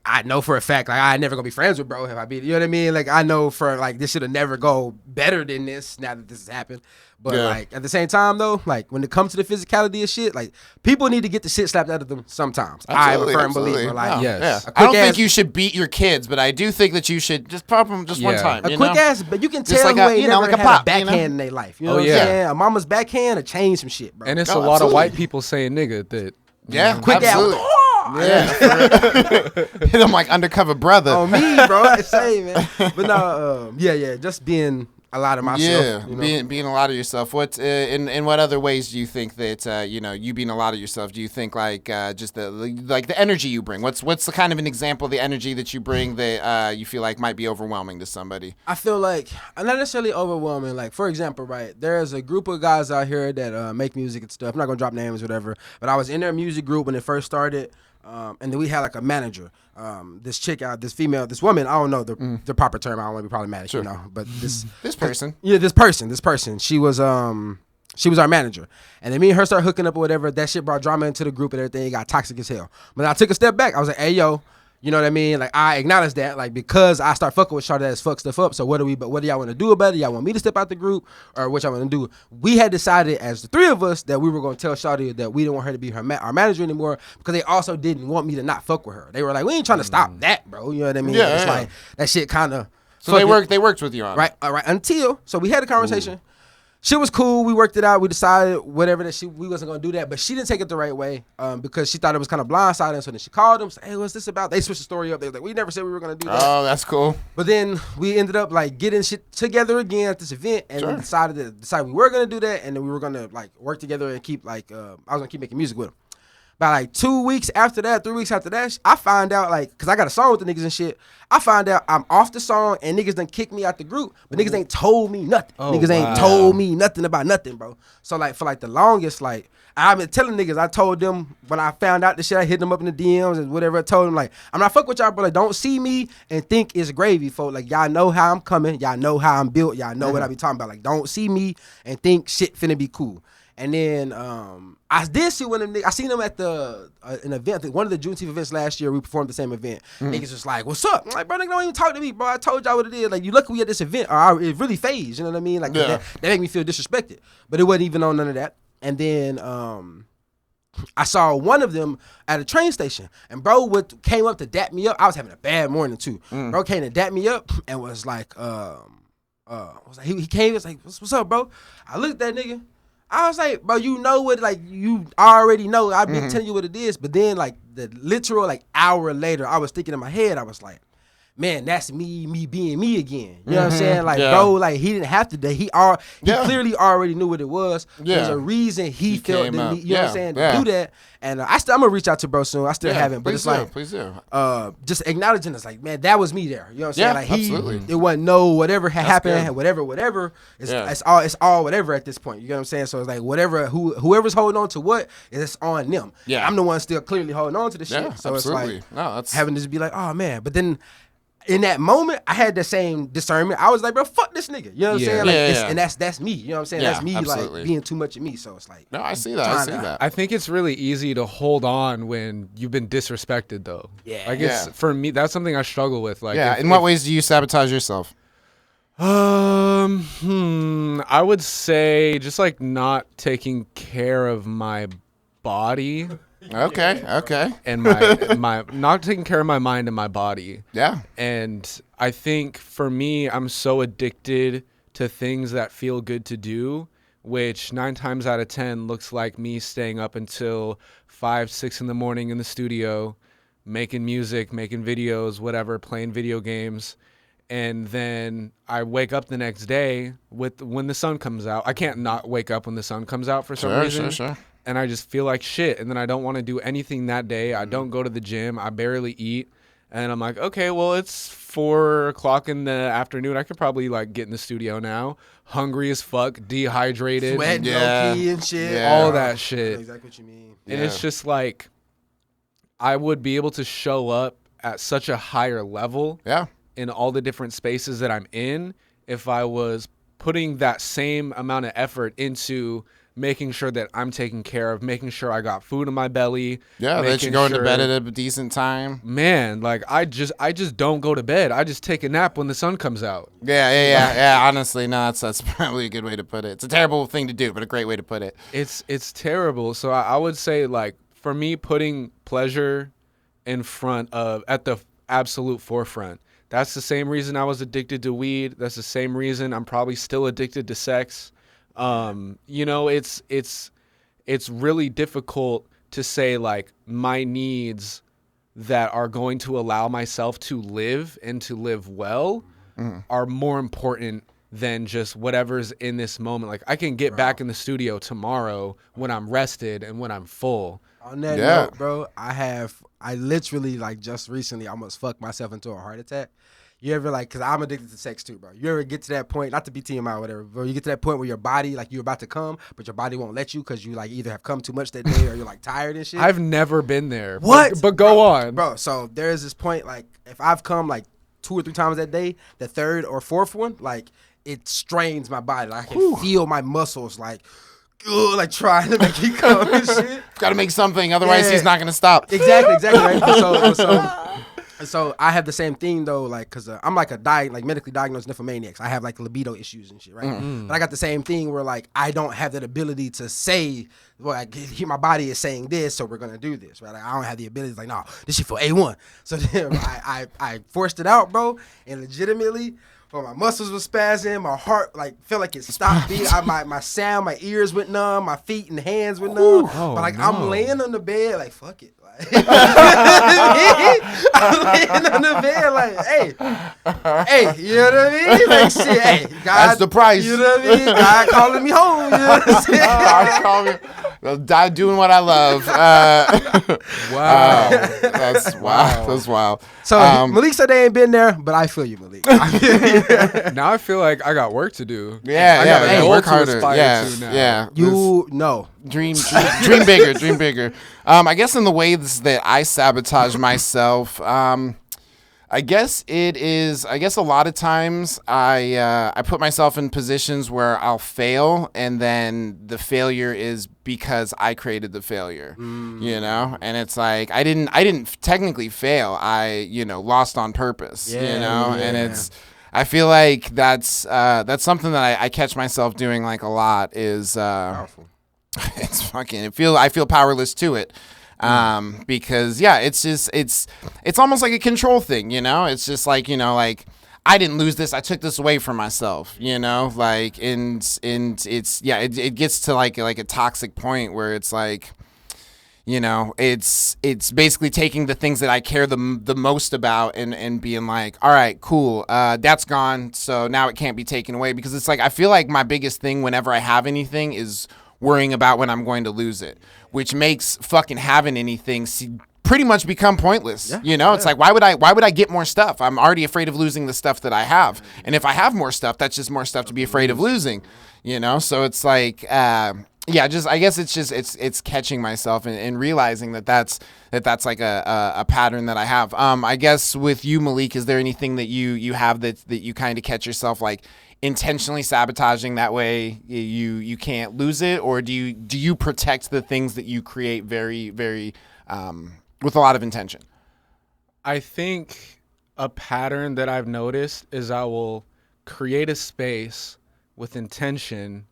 I know for a fact like I never gonna be friends with bro if I beat. You know what I mean? Like I know for like this should have never go better than this now that this has happened. But like at the same time though, like when it comes to the physicality of shit, like people need to get the shit slapped out of them sometimes. Absolutely, I'm a firm believer. Like Yes. I don't think you should beat your kids, but I do think that you should just pop them just one time. A you quick know? ass, but you can Just tell like who ain't never like a had pop, a backhand you know? in their life. You know Oh, what I'm yeah. saying? A mama's backhand will change some shit, bro. And it's Oh, a lot of absolutely. white people saying nigga that. Yeah, quick absolutely. ass. Hit them like undercover brother. On me, bro. It's same, man. But no, just being a lot of myself. Yeah, You know? being a lot of yourself. What in what other ways do you think that you being a lot of yourself? Do you think like just the energy you bring? What's the kind of an example of the energy that you bring that you feel like might be overwhelming to somebody? I feel like I'm not necessarily overwhelming. Like for example, right, there's a group of guys out here that make music and stuff. I'm not gonna drop names, or whatever. But I was in their music group when it first started. And then we had like a manager, this woman, I don't know the proper term. I don't want to be problematic, you know, but this person. Yeah, this person. She was our manager. And then me and her started hooking up or whatever. That shit brought drama into the group and everything. It got toxic as hell. But I took a step back. I was like, hey, yo, you know what I mean? Like, I acknowledge that, like, because I start fucking with Shawty that's fuck stuff up. So what do y'all want to do about it? Y'all want me to step out the group, or what y'all want to do? We had decided as the three of us that we were going to tell Shawty that we didn't want her to be our manager anymore, because they also didn't want me to not fuck with her. They were like, we ain't trying to stop that, bro. You know what I mean? Yeah, it's yeah. like that shit kind of So they worked with you on it. Right. Until we had a conversation. Shit was cool. We worked it out. We decided whatever that we wasn't gonna do that, but she didn't take it the right way because she thought it was kind of blindsiding. So then she called him, said, "Hey, what's this about?" They switched the story up. They was like, "We never said we were gonna do that." Oh, that's cool. But then we ended up like getting shit together again at this event, and we decided we were gonna do that, and then we were gonna like work together and keep like I was gonna keep making music with him. About like 2 weeks after that, 3 weeks after that, I find out like, cause I got a song with the niggas and shit. I find out I'm off the song and niggas done kicked me out the group, but niggas ain't told me nothing. Niggas ain't told me nothing about nothing, bro. So like for like the longest, like I've been telling niggas, I told them when I found out the shit, I hit them up in the DMs and whatever. I told them like, I'm not fuck with y'all, but like don't see me and think it's gravy, folks. Like y'all know how I'm coming, y'all know how I'm built, y'all know what I be talking about. Like don't see me and think shit finna be cool. And then I did see one of them niggas. I seen them at an event. I think one of the Juneteenth events last year. We performed the same event. Niggas was like, "What's up?" I'm like, bro, nigga, don't even talk to me, bro. I told y'all what it is. Like, you lucky we at this event, or it really phased. You know what I mean? Like that make me feel disrespected. But it wasn't even on none of that. And then I saw one of them at a train station, and bro came up to dap me up. I was having a bad morning too. Bro came to dap me up and was like, he came. Was like, what's up, bro? I looked at that nigga. I was like, bro, you know what, like, you already know. I've been telling you what it is. But then, like, the literal, like, hour later, I was thinking in my head, I was like, man, that's me being me again. You know what I'm saying? Like, bro, like, he didn't have to. He clearly already knew what it was. There's a reason he felt the need, you know what I'm saying, to do that. And I'm going to reach out to bro soon. I still haven't. But it's like, please do. Just acknowledging us, like, man, that was me there. You know what I'm saying? Like, absolutely. It wasn't no whatever had happened, whatever. It's all whatever at this point. You know what I'm saying? So it's like whatever, whoever's holding on to what, it's on them. Yeah. I'm the one still clearly holding on to the shit. So absolutely. It's like having to just be like, oh man. But then in that moment, I had the same discernment. I was like, bro, fuck this nigga. You know what I'm saying? Like, and that's me. You know what I'm saying? That's me, like being too much of me. So it's like, no, I see that. I think it's really easy to hold on when you've been disrespected, though. Yeah. Like for me, that's something I struggle with. Like, in what ways do you sabotage yourself? I would say just like not taking care of my body. Okay. And my not taking care of my mind and my body. Yeah. And I think for me, I'm so addicted to things that feel good to do, which 9 times out of 10 looks like me staying up until 5, 6 in the morning in the studio, making music, making videos, whatever, playing video games. And then I wake up the next day when the sun comes out. I can't not wake up when the sun comes out for some reason. Sure. And I just feel like shit. And then I don't want to do anything that day. I don't go to the gym. I barely eat. And I'm like, okay, well, it's 4 o'clock in the afternoon. I could probably like get in the studio now. Hungry as fuck, dehydrated. Sweat, and shit. All that shit. I know exactly what you mean. And it's just like, I would be able to show up at such a higher level in all the different spaces that I'm in if I was putting that same amount of effort into making sure that I'm taken care of, making sure I got food in my belly. Yeah, that you're going to bed at a decent time. Man, like I just don't go to bed. I just take a nap when the sun comes out. Yeah. Honestly, no, that's probably a good way to put it. It's a terrible thing to do, but a great way to put it. It's terrible. So I would say, like, for me, putting pleasure in front of, at the absolute forefront. That's the same reason I was addicted to weed. That's the same reason I'm probably still addicted to sex. You know, it's really difficult to say like my needs that are going to allow myself to live and to live well are more important than just whatever's in this moment. Like I can get back in the studio tomorrow when I'm rested and when I'm full. On that note, bro, I literally like just recently almost fucked myself into a heart attack. You ever like, cause I'm addicted to sex too, bro. You ever get to that point, not to be TMI or whatever, but you get to that point where your body, like you're about to come, but your body won't let you cause you like either have come too much that day or you're like tired and shit. I've never been there. What? But go on. Bro, so there's this point, like if I've come like 2 or 3 times that day, the third or fourth one, like it strains my body. Like I can feel my muscles like trying to make you come and shit. Got to make something, otherwise he's not gonna stop. Exactly, right? So So I have the same thing though, like, cause I'm like medically diagnosed nymphomaniac. I have like libido issues and shit, right? But I got the same thing where like I don't have that ability to say, well, like, here my body is saying this, so we're gonna do this, right? Like, I don't have the ability, like, no, this shit for A1. So then I forced it out, bro, and legitimately. Well, my muscles were spazzing, my heart like felt like it stopped beating. My sound, my ears went numb, my feet and hands went numb. But like I'm laying on the bed, like fuck it. Like, I'm laying on the bed, like, hey, you know what I mean? Like shit, hey, God, that's the price. You know what I mean? God calling me home. You know what I'm saying? God calling me. I'll die doing what I love. Wow. That's wow. That's wild. So Malik said they ain't been there, but I feel you, Malik. Now I feel like I got work to do. Yeah, I got a goal work to harder. aspire Yeah, to now. yeah. You know. Dream bigger, dream bigger. I guess in the ways that I sabotage myself, I guess a lot of times I put myself in positions where I'll fail, and then the failure is because I created the failure, you know? And it's like, I didn't technically fail. I, lost on purpose, and I feel like that's something that I catch myself doing like a lot is, Powerful. it's fucking, I feel powerless to it. Because it's almost like a control thing, it's just like, like I didn't lose this. I took this away from myself, like, and it's, it gets to like a toxic point where it's like, it's basically taking the things that I care the most about and being like, all right, cool. That's gone. So now it can't be taken away, because it's like, I feel like my biggest thing whenever I have anything is worrying about when I'm going to lose it, which makes fucking having anything pretty much become pointless. It's like, why would I get more stuff? I'm already afraid of losing the stuff that I have. And if I have more stuff, that's just more stuff to be afraid of losing, So it's like, I guess it's catching myself and realizing that's like a pattern that I have. I guess with you, Malik, is there anything that you have that you kind of catch yourself like intentionally sabotaging, that way you can't lose it, or do you protect the things that you create very, very with a lot of intention? I think a pattern that I've noticed is I will create a space with intention,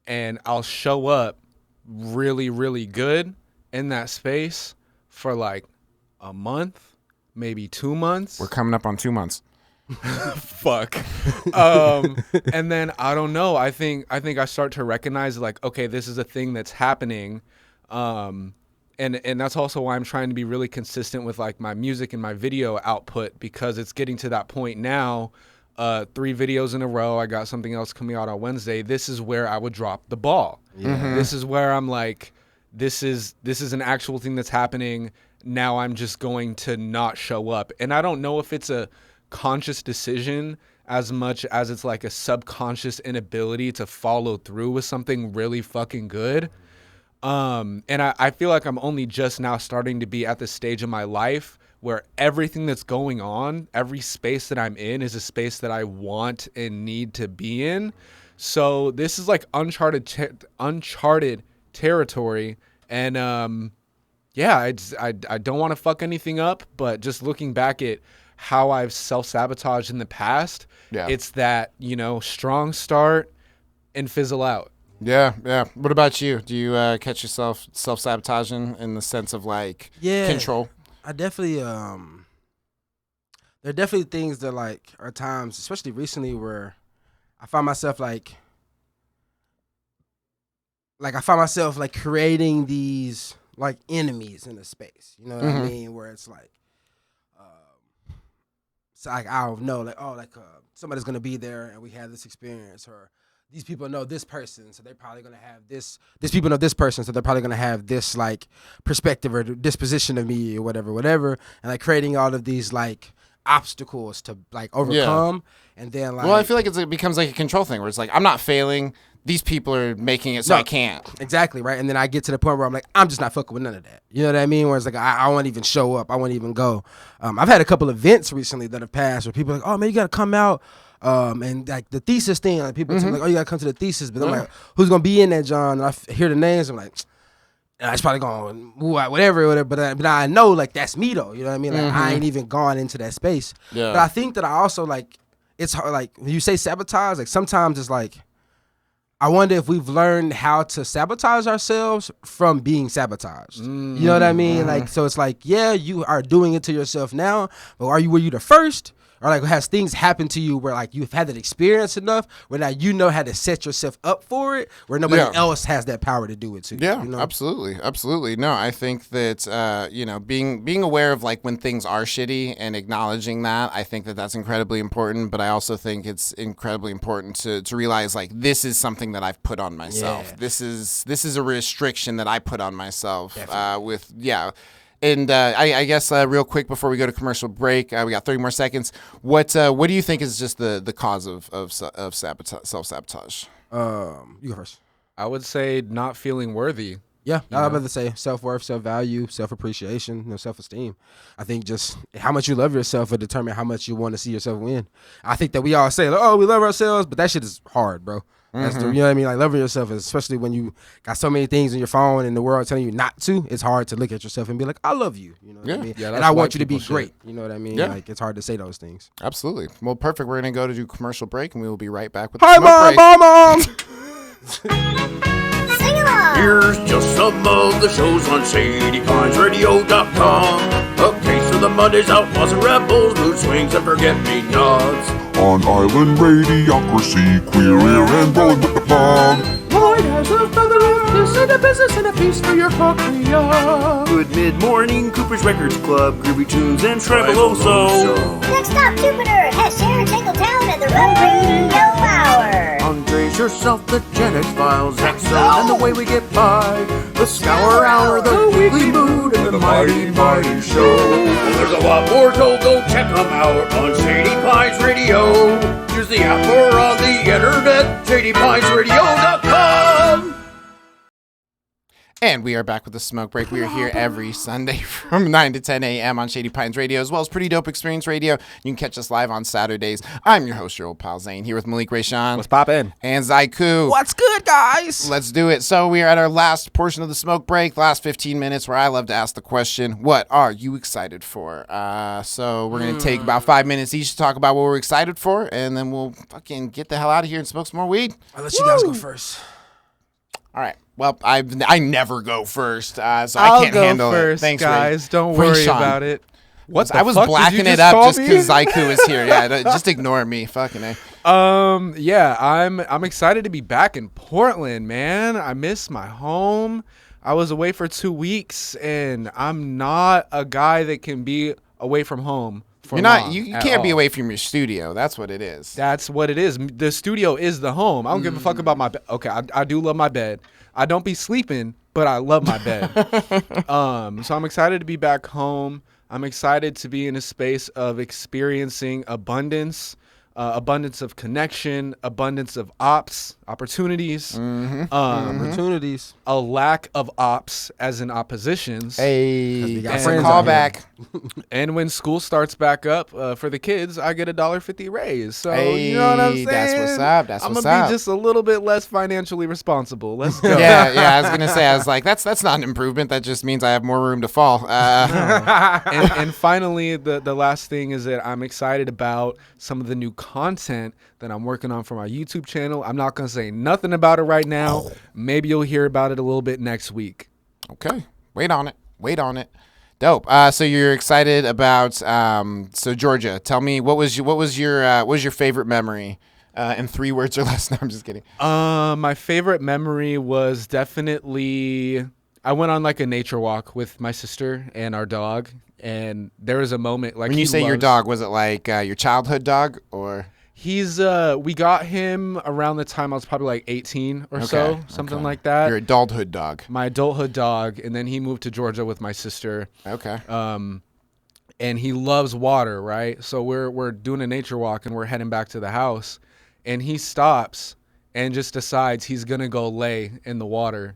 and I'll show up really, really good in that space for like a month, maybe 2 months. We're coming up on 2 months. Fuck. And then I don't know. I think I start to recognize, like, okay, this is a thing that's happening. And that's also why I'm trying to be really consistent with like my music and my video output, because it's getting to that point now. 3 videos in a row. I got something else coming out on Wednesday. This is where I would drop the ball. This is where I'm like, this is an actual thing that's happening. Now I'm just going to not show up. And I don't know if it's a conscious decision as much as it's like a subconscious inability to follow through with something really fucking good. And I feel like I'm only just now starting to be at the stage of my life where everything that's going on, every space that I'm in is a space that I want and need to be in. So this is like uncharted territory. And I don't want to fuck anything up, but just looking back at how I've self-sabotaged in the past, it's that, strong start and fizzle out. Yeah. What about you? Do you catch yourself self-sabotaging in the sense of like control? I definitely, there are definitely things that like are times, especially recently, where I find myself like creating these like enemies in the space. You know what I mean? Where it's like, it's like I'll know like, somebody's gonna be there and we have this experience, or these people know this person, so they're probably gonna have this. These people know this person, so they're probably gonna have this like perspective or disposition of me or whatever, and like creating all of these like obstacles to like overcome, and then like. Well, I feel like it becomes like a control thing where it's like, I'm not failing. These people are making it so I can't. Exactly, right? And then I get to the point where I'm like, I'm just not fucking with none of that. You know what I mean? Where it's like, I won't even show up. I won't even go. I've had a couple events recently that have passed where people are like, oh, man, you got to come out. And like the thesis thing, like people tell me like, oh, you got to come to the thesis. But I'm like, who's going to be in that, John? And I hear the names. I'm like, it's probably going whatever. But I know like that's me though. You know what I mean? Like I ain't even gone into that space. Yeah. But I think that I also like it's hard. Like when you say sabotage, like sometimes it's like I wonder if we've learned how to sabotage ourselves from being sabotaged. You know what I mean? Like so it's like yeah, you are doing it to yourself now, but were you the first? Or like has things happened to you where like you've had that experience enough where now you know how to set yourself up for it where nobody else has that power to do it to you. Yeah, You know? absolutely. No, I think that being aware of like when things are shitty and acknowledging that, I think that that's incredibly important. But I also think it's incredibly important to realize like this is something that I've put on myself. Yeah. This is a restriction that I put on myself. And I guess real quick before we go to commercial break, we got 30 more seconds. What do you think is just the cause of self-sabotage? You go first. I would say not feeling worthy. Yeah, I was about to say self-worth, self-value, self-appreciation, self-esteem. I think just how much you love yourself will determine how much you want to see yourself win. I think that we all say, like, oh, we love ourselves, but that shit is hard, bro. That's you know what I mean? Like loving yourself, especially when you got so many things in your phone and the world telling you not to, it's hard to look at yourself and be like, I love you. You know what I mean? Yeah, and I want you to be great. You know what I mean? Yeah. Like it's hard to say those things. Absolutely. Well, perfect. We're going to go to do commercial break, and we will be right back with Hi, the smoke Mom! break. Bye, Mom! Sing along! Here's just some of the shows on ShadiePinesRadio.com. A case of the Mondays, Outlaws and Rebels, Mood Swings and Forget-Me-Nots. On Island Radiocracy, Queer Ear and Rolling with the Fog. Lloyd has a feather in this and a business and a piece for your cochlea. Good mid-morning, Cooper's Records Club, Groovy Tunes and Treveloso. Next stop, Jupiter has Sharon Tingletown and the Red Radio Hour. Andre's Yourself, the Gen X Files, Zone, and the Way We Get By. The Scour Hour, the Weekly Mood, and the Mighty Mighty Show. Well, there's a lot more, so go check them out on Shady Pines Radio. Use the app or on the internet, ShadyPinesRadio.com. And we are back with the smoke break. We are here every Sunday from 9 to 10 a.m. on Shady Pines Radio, as well as Pretty Dope Experience Radio. You can catch us live on Saturdays. I'm your host, your old pal Zane, here with Malik Rayshawn. What's poppin'? And Xaii Kuu. What's good, guys? Let's do it. So we are at our last portion of the smoke break, the last 15 minutes, where I love to ask the question, what are you excited for? So we're going to take about 5 minutes each to talk about what we're excited for, and then we'll fucking get the hell out of here and smoke some more weed. I'll let you guys go first. All right. Well, I never go first, so I'll I can't go handle first, it. Thanks, guys. Don't worry Rayshawn. about it. What the I was fuck did blacking you it just up call just me? because Xaii Kuu is here. Yeah, just ignore me. Fucking A. Yeah, I'm excited to be back in Portland, man. I miss my home. I was away for 2 weeks, and I'm not a guy that can be away from home for You're not. long You at can't be all. away from your studio. That's what it is. That's what it is. The studio is the home. I don't give a fuck about my bed. Okay, I do love my bed. I don't be sleeping, but I love my bed. So I'm excited to be back home. I'm excited to be in a space of experiencing abundance, abundance of connection, abundance of opportunities, Opportunities. a lack of ops as in oppositions. Hey, got that's a friends out callback. And when school starts back up for the kids, I get $1.50 raise. So you know what I'm saying? That's what's up. That's I'm what's gonna up. be just a little bit less financially responsible. Let's go. Yeah. I was gonna say. I was like, that's not an improvement. That just means I have more room to fall. and finally, the last thing is that I'm excited about some of the new content that I'm working on for my YouTube channel. I'm not going to say nothing about it right now. Maybe you'll hear about it a little bit next week. Okay, wait on it. Dope. So you're excited about so Georgia. Tell me what was your favorite memory in 3 words or less? No, I'm just kidding. My favorite memory was definitely I went on like a nature walk with my sister and our dog, and there was a moment like When you say your dog, was it like your childhood dog or? He's we got him around the time I was probably like 18 or so, something like that. Your adulthood dog. My adulthood dog, and then he moved to Georgia with my sister. Okay. And he loves water, right? So we're doing a nature walk and we're heading back to the house, and he stops and just decides he's gonna go lay in the water.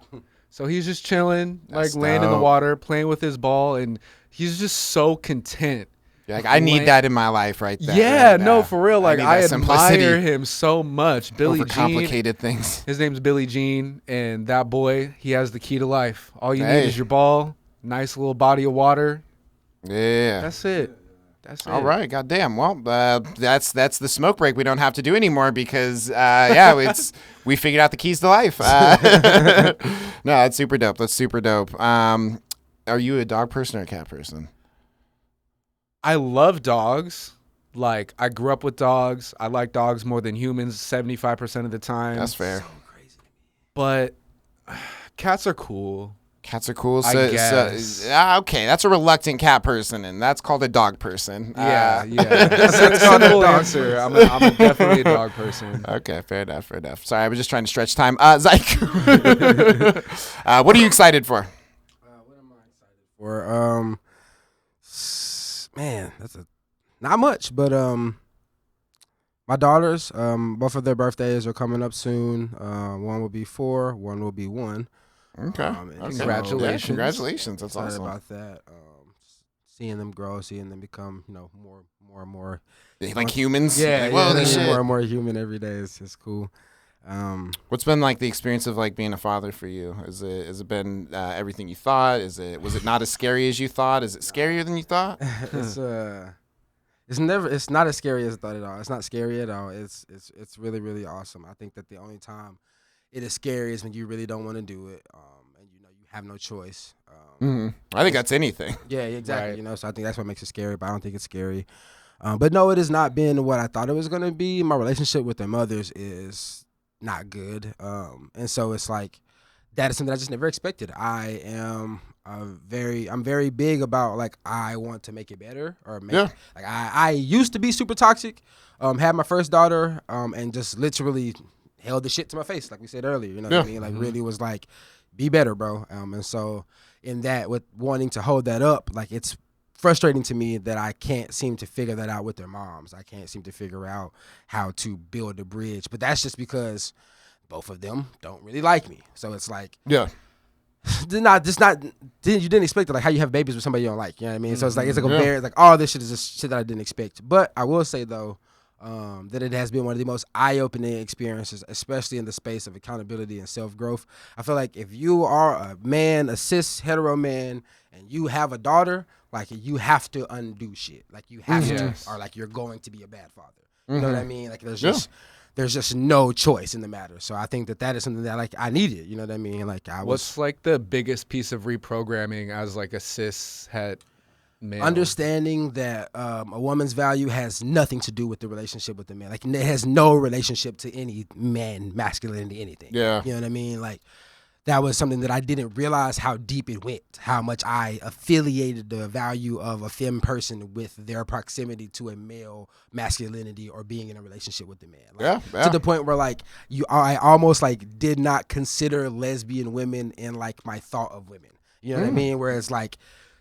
So he's just chilling, That's like laying in the dope. water, playing with his ball, and he's just so content You're like, I need that in my life right there. Yeah, right no, now. for real. Like, need I that simplicity admire him so much. Billy over Jean. complicated things. His name's Billy Jean, and that boy, he has the key to life. All you Hey. need is your ball, nice little body of water. Yeah. That's it. That's it. All right, goddamn. Well, that's the smoke break we don't have to do anymore because we figured out the keys to life. No, that's super dope. That's super dope. Are you a dog person or a cat person? I love dogs. Like, I grew up with dogs. I like dogs more than humans 75% of the time. That's fair. But cats are cool. Cats are cool. I guess. Okay, that's a reluctant cat person, and that's called a dog person. Yeah. That's called a simple answer. I'm definitely a dog person. Okay, fair enough. Sorry, I was just trying to stretch time. Xaii Kuu, what are you excited for? What am I excited for? Man, not much, but my daughters, both of their birthdays are coming up soon. One will be 4, one will be 1. Okay. Congratulations. Yeah, congratulations. That's Excited awesome. about that. Seeing them grow, seeing them become, more and more. Like humans? Yeah, Like, whoa, they're shit. more and more human every day. It's cool. What's been like the experience of like being a father for you? Has it been everything you thought? Was it not as scary as you thought? Is it scarier than you thought? It's not as scary as I thought at all. It's not scary at all. It's really, really awesome. I think that the only time it is scary is when you really don't want to do it, and you have no choice. I think that's anything. Yeah, exactly. Right. So I think that's what makes it scary, but I don't think it's scary. But no, it has not been what I thought it was gonna be. My relationship with their mothers is not good, and so it's like that is something I just never expected. I'm very big about like I want to make it better or make like I used to be super toxic. Had my first daughter, and just literally held the shit to my face, like we said earlier. You know what I mean? Like really was like, be better, bro. And so in that, with wanting to hold that up, like it's frustrating to me that I can't seem to figure that out with their moms. I can't seem to figure out how to build a bridge. But that's just because both of them don't really like me. So it's like, you didn't expect it, like how you have babies with somebody you don't like. You know what I mean? So it's like a very like all this shit is just shit that I didn't expect. But I will say though, that it has been one of the most eye-opening experiences, especially in the space of accountability and self-growth. I feel like if you are a man, a cis hetero man, and you have a daughter, like you have to undo shit. Like you have to, or like you're going to be a bad father. You know what I mean? Like there's just no choice in the matter. So I think that is something that like I needed. You know what I mean? Like What's like the biggest piece of reprogramming as like a cis het male? Understanding that a woman's value has nothing to do with the relationship with the man. Like it has no relationship to any man, masculinity, anything. Yeah. You know what I mean? Like that was something that I didn't realize how deep it went, how much I affiliated the value of a femme person with their proximity to a male masculinity or being in a relationship with the man. Like, to the point where like I almost like did not consider lesbian women in like my thought of women. You know what I mean? Where it's like,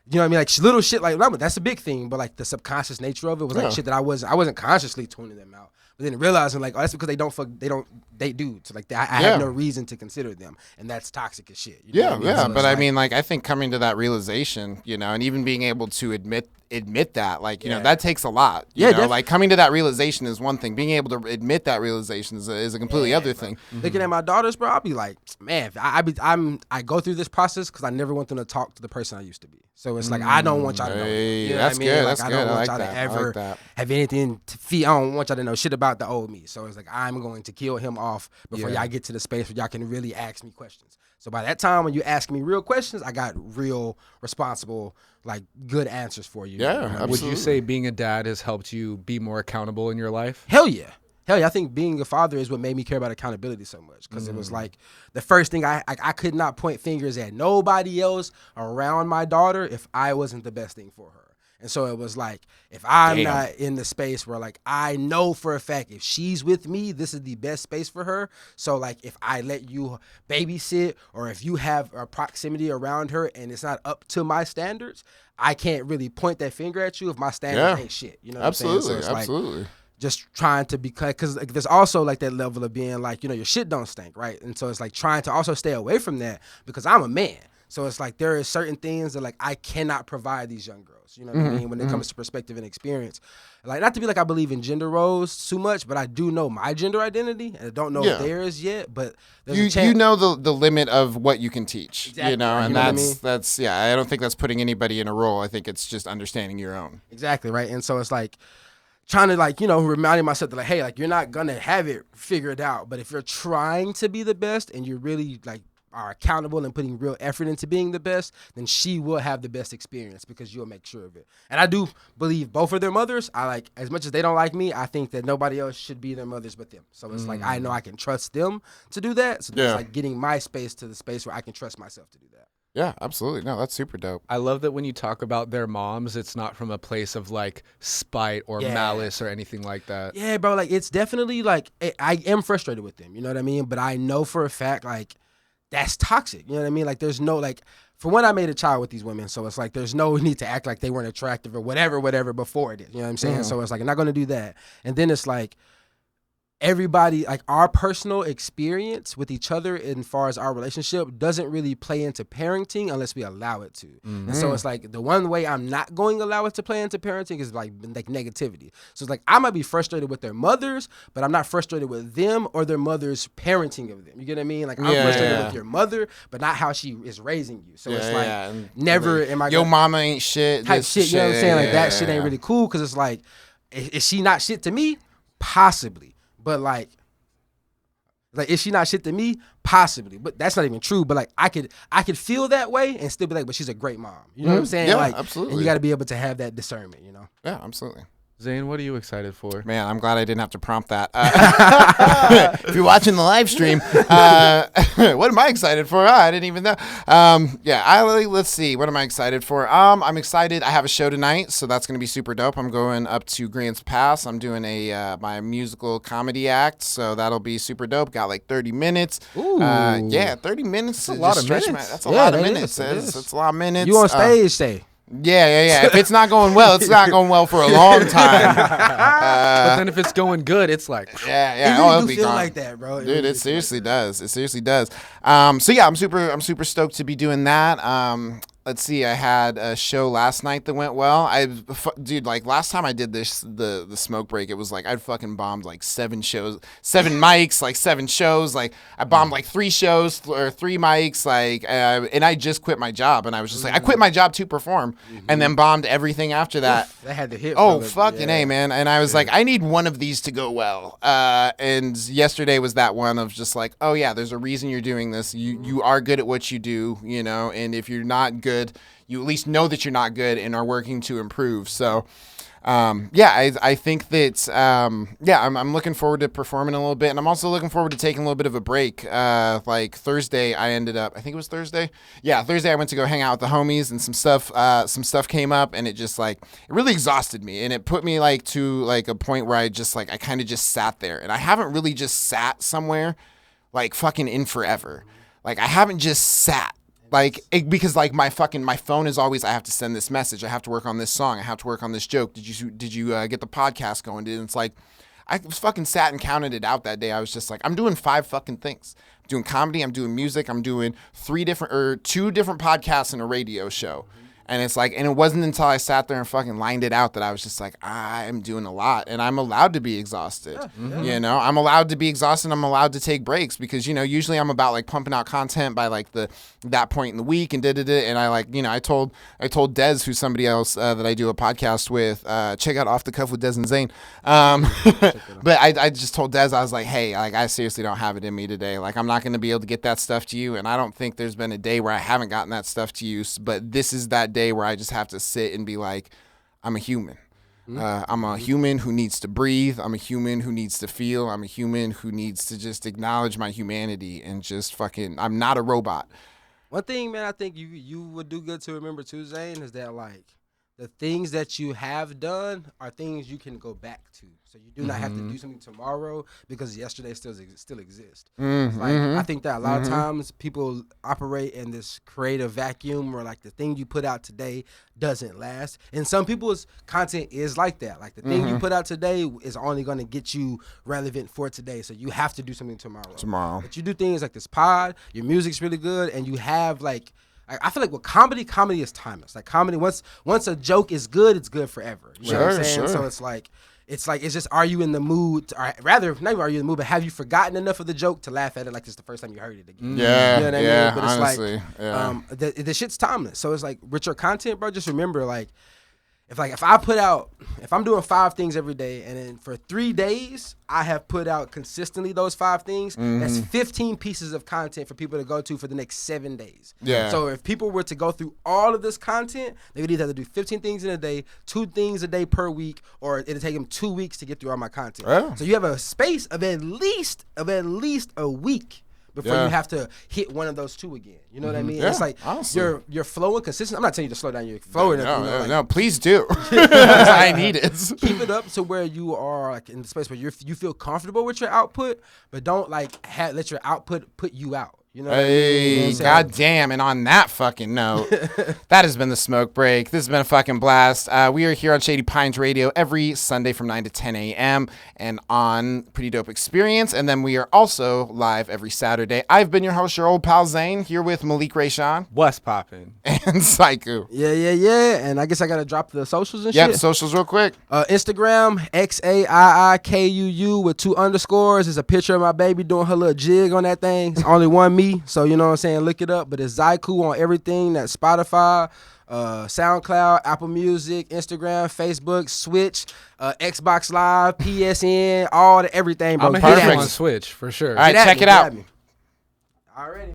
you know what I mean? Like little shit like that's a big thing, but like the subconscious nature of it was like shit that I wasn't consciously tuning them out. But then realizing like, oh, that's because they do. So like I have no reason to consider them, and that's toxic as shit. You know what I mean? So But I mean, like I think coming to that realization, and even being able to admit that, like you know, that takes a lot. You know, like coming to that realization is one thing. Being able to admit that realization is a completely other thing. Looking at my daughters, bro, I'll be like, man, I go through this process because I never want them to talk to the person I used to be. So it's like I don't want y'all to know. You know that's what I mean? good. Like, That's I good. don't I want like y'all to that. ever have anything to feel. I don't want y'all to know shit about the old me. So it's like I'm going to kill him off before y'all get to the space where y'all can really ask me questions. So by that time when you ask me real questions, I got real responsible, like good answers for you. Yeah, absolutely. Would you say being a dad has helped you be more accountable in your life? Hell yeah. I think being a father is what made me care about accountability so much, because it was like the first thing I could not point fingers at nobody else around my daughter if I wasn't the best thing for her. And so it was like, if I'm not in the space where like I know for a fact if she's with me, this is the best space for her. So like if I let you babysit or if you have a proximity around her and it's not up to my standards, I can't really point that finger at you if my standards ain't shit. You know what I'm saying? So it's Absolutely. like, just trying to be, because like, there's also like that level of being like, your shit don't stink, right? And so it's like trying to also stay away from that because I'm a man. So it's like there are certain things that like I cannot provide these young girls. roles. You know what I mean? When it comes to perspective and experience. Like, not to be like I believe in gender roles too much, but I do know my gender identity, and I don't know theirs yet. But there's a chance. You know the limit of what you can teach. Exactly. You know, and You know what I mean? that's I don't think that's putting anybody in a role. I think it's just understanding your own. Exactly, right? And so it's like trying to, like, you know, reminding myself that, like, hey, like, you're not going to have it figured out. But if you're trying to be the best and you're really, like, are accountable and putting real effort into being the best, then she will have the best experience because you'll make sure of it. And I do believe both of their mothers. I like, as much as they don't like me, I think that nobody else should be their mothers but them. So it's like, I know I can trust them to do that. So it's like getting my space to the space where I can trust myself to do that. Yeah, absolutely. No, that's super dope. I love that when you talk about their moms, it's not from a place of like spite or malice or anything like that. Yeah, bro. Like, it's definitely like, I am frustrated with them. You know what I mean? But I know for a fact, like, that's toxic. You know what I mean? Like, there's no, like, for one, I made a child with these women. So it's like, there's no need to act like they weren't attractive or whatever before it is. You know what I'm saying? So it's like, I'm not going to do that. And then it's like, everybody, like, our personal experience with each other as far as our relationship doesn't really play into parenting unless we allow it to. And so it's like, the one way I'm not going to allow it to play into parenting is like negativity. So it's like, I might be frustrated with their mothers, but I'm not frustrated with them or their mother's parenting of them. You get what I mean? Like, I'm frustrated with your mother, but not how she is raising you. So it's like, never am I your mama ain't shit. Type shit, you know what I'm saying? Like, that shit ain't really cool, because it's like, is she not shit to me? Possibly. But like, is she not shit to me? Possibly. But that's not even true. But like, I could feel that way and still be like, but she's a great mom. You know what I'm saying? Yeah, like, absolutely. And you got to be able to have that discernment, you know? Yeah, absolutely. Zane, what are you excited for? Man, I'm glad I didn't have to prompt that. If you're watching the live stream, what am I excited for? I didn't even know. Let's see. What am I excited for? I'm excited. I have a show tonight, so that's going to be super dope. I'm going up to Grants Pass. I'm doing my musical comedy act, so that'll be super dope. Got like 30 minutes. Ooh. 30 minutes. That's a lot of minutes. That's a lot of minutes. It's a lot of minutes. You on stage, say. Yeah. If it's not going well, it's not going well for a long time. But then if it's going good, it's like, It really it'll do be feel gone. like that, bro. Dude, it seriously does. It seriously does. I'm super stoked to be doing that. Let's see, I had a show last night that went well. Like last time I did this, the smoke break, it was like I'd fucking bombed like 7 mics, like 7 shows. Like I bombed like 3 shows or 3 mics, like, and I just quit my job, and I was just like, I quit my job to perform, and then bombed everything after that. That had to hit. Oh, fucking A, man. And I was like, I need one of these to go well. And yesterday was that one of just like, oh yeah, there's a reason you're doing this. You are good at what you do, you know, and if you're not good, you at least know that you're not good and are working to improve. So, I think that, I'm looking forward to performing a little bit, and I'm also looking forward to taking a little bit of a break. Like Thursday, I think it was Thursday. Yeah, Thursday I went to go hang out with the homies, and some stuff came up, and it just like, it really exhausted me, and it put me like to like a point where I kind of just sat there, and I haven't really just sat somewhere like fucking in forever. Like I haven't just sat. Like, because like my phone is always, I have to send this message. I have to work on this song. I have to work on this joke. Did you get the podcast going? And it's like, I was fucking sat and counted it out that day. I was just like, I'm doing 5 fucking things. I'm doing comedy. I'm doing music. I'm doing 2 different podcasts and a radio show. And it's like, and it wasn't until I sat there and fucking lined it out that I was just like, I'm doing a lot, and I'm allowed to be exhausted. You know, I'm allowed to be exhausted. I'm allowed to take breaks because, you know, usually I'm about like pumping out content by like that point in the week and and I like, you know, I told Dez, who's somebody else that I do a podcast with, check out Off the Cuff with Dez and Zane. But I just told Dez, I was like, hey, like I seriously don't have it in me today. Like I'm not going to be able to get that stuff to you, and I don't think there's been a day where I haven't gotten that stuff to you. But this is that day where I just have to sit and be like, I'm a human. I'm a human who needs to breathe. I'm a human who needs to feel. I'm a human who needs to just acknowledge my humanity and just fucking, I'm not a robot. One thing, man, I think you would do good to remember too, Zane, is that like the things that you have done are things you can go back to. So you do not have to do something tomorrow because yesterday still exists. Like, I think that a lot of times people operate in this creative vacuum where like the thing you put out today doesn't last. And some people's content is like that. Like the thing you put out today is only going to get you relevant for today. So you have to do something tomorrow. Tomorrow. But you do things like this pod, your music's really good, and you have like I feel like with comedy is timeless. Like comedy, once a joke is good, it's good forever. You know what I'm saying? So it's just, are you in the mood? Or rather, not even are you in the mood, but have you forgotten enough of the joke to laugh at it like it's the first time you heard it again? Yeah, you know what I mean? But honestly, it's like, the shit's timeless. So it's like, with your content, bro, just remember, like, if I'm doing 5 things every day, and then for 3 days I have put out consistently those 5 things, that's 15 pieces of content for people to go to for the next 7 days. Yeah. So if people were to go through all of this content, they would either have to do 15 things in a day, 2 things a day per week, or it'll take them 2 weeks to get through all my content. Oh. So you have a space of at least a week before you have to hit one of those 2 again. You know what I mean? Yeah, it's like honestly. you're flowing consistent. I'm not telling you to slow down your flow or nothing. No, please do. I need it. Keep it up to where you are like in the space where you feel comfortable with your output, but don't like let your output put you out. You know what I mean? You know what I'm saying? God damn. And on that fucking note, that has been the Smoke Break. This has been a fucking blast. We are here on Shady Pines Radio every Sunday from 9 to 10 a.m. and on Pretty Dope Experience. And then we are also live every Saturday. I've been your host, your old pal Zane, here with Malik Rayshawn. What's poppin'? And Xaii Kuu. Yeah. And I guess I got to drop the socials and Yep, shit. socials real quick. Instagram, Xaii Kuu with 2 underscores. It's a picture of my baby doing her little jig on that thing. It's only one me. So, you know what I'm saying? Look it up. But it's Xaii Kuu on everything. That's Spotify, SoundCloud, Apple Music, Instagram, Facebook, Switch, Xbox Live, PSN, everything, bro. I'm a hit on Switch for sure. All right, check it out. Already.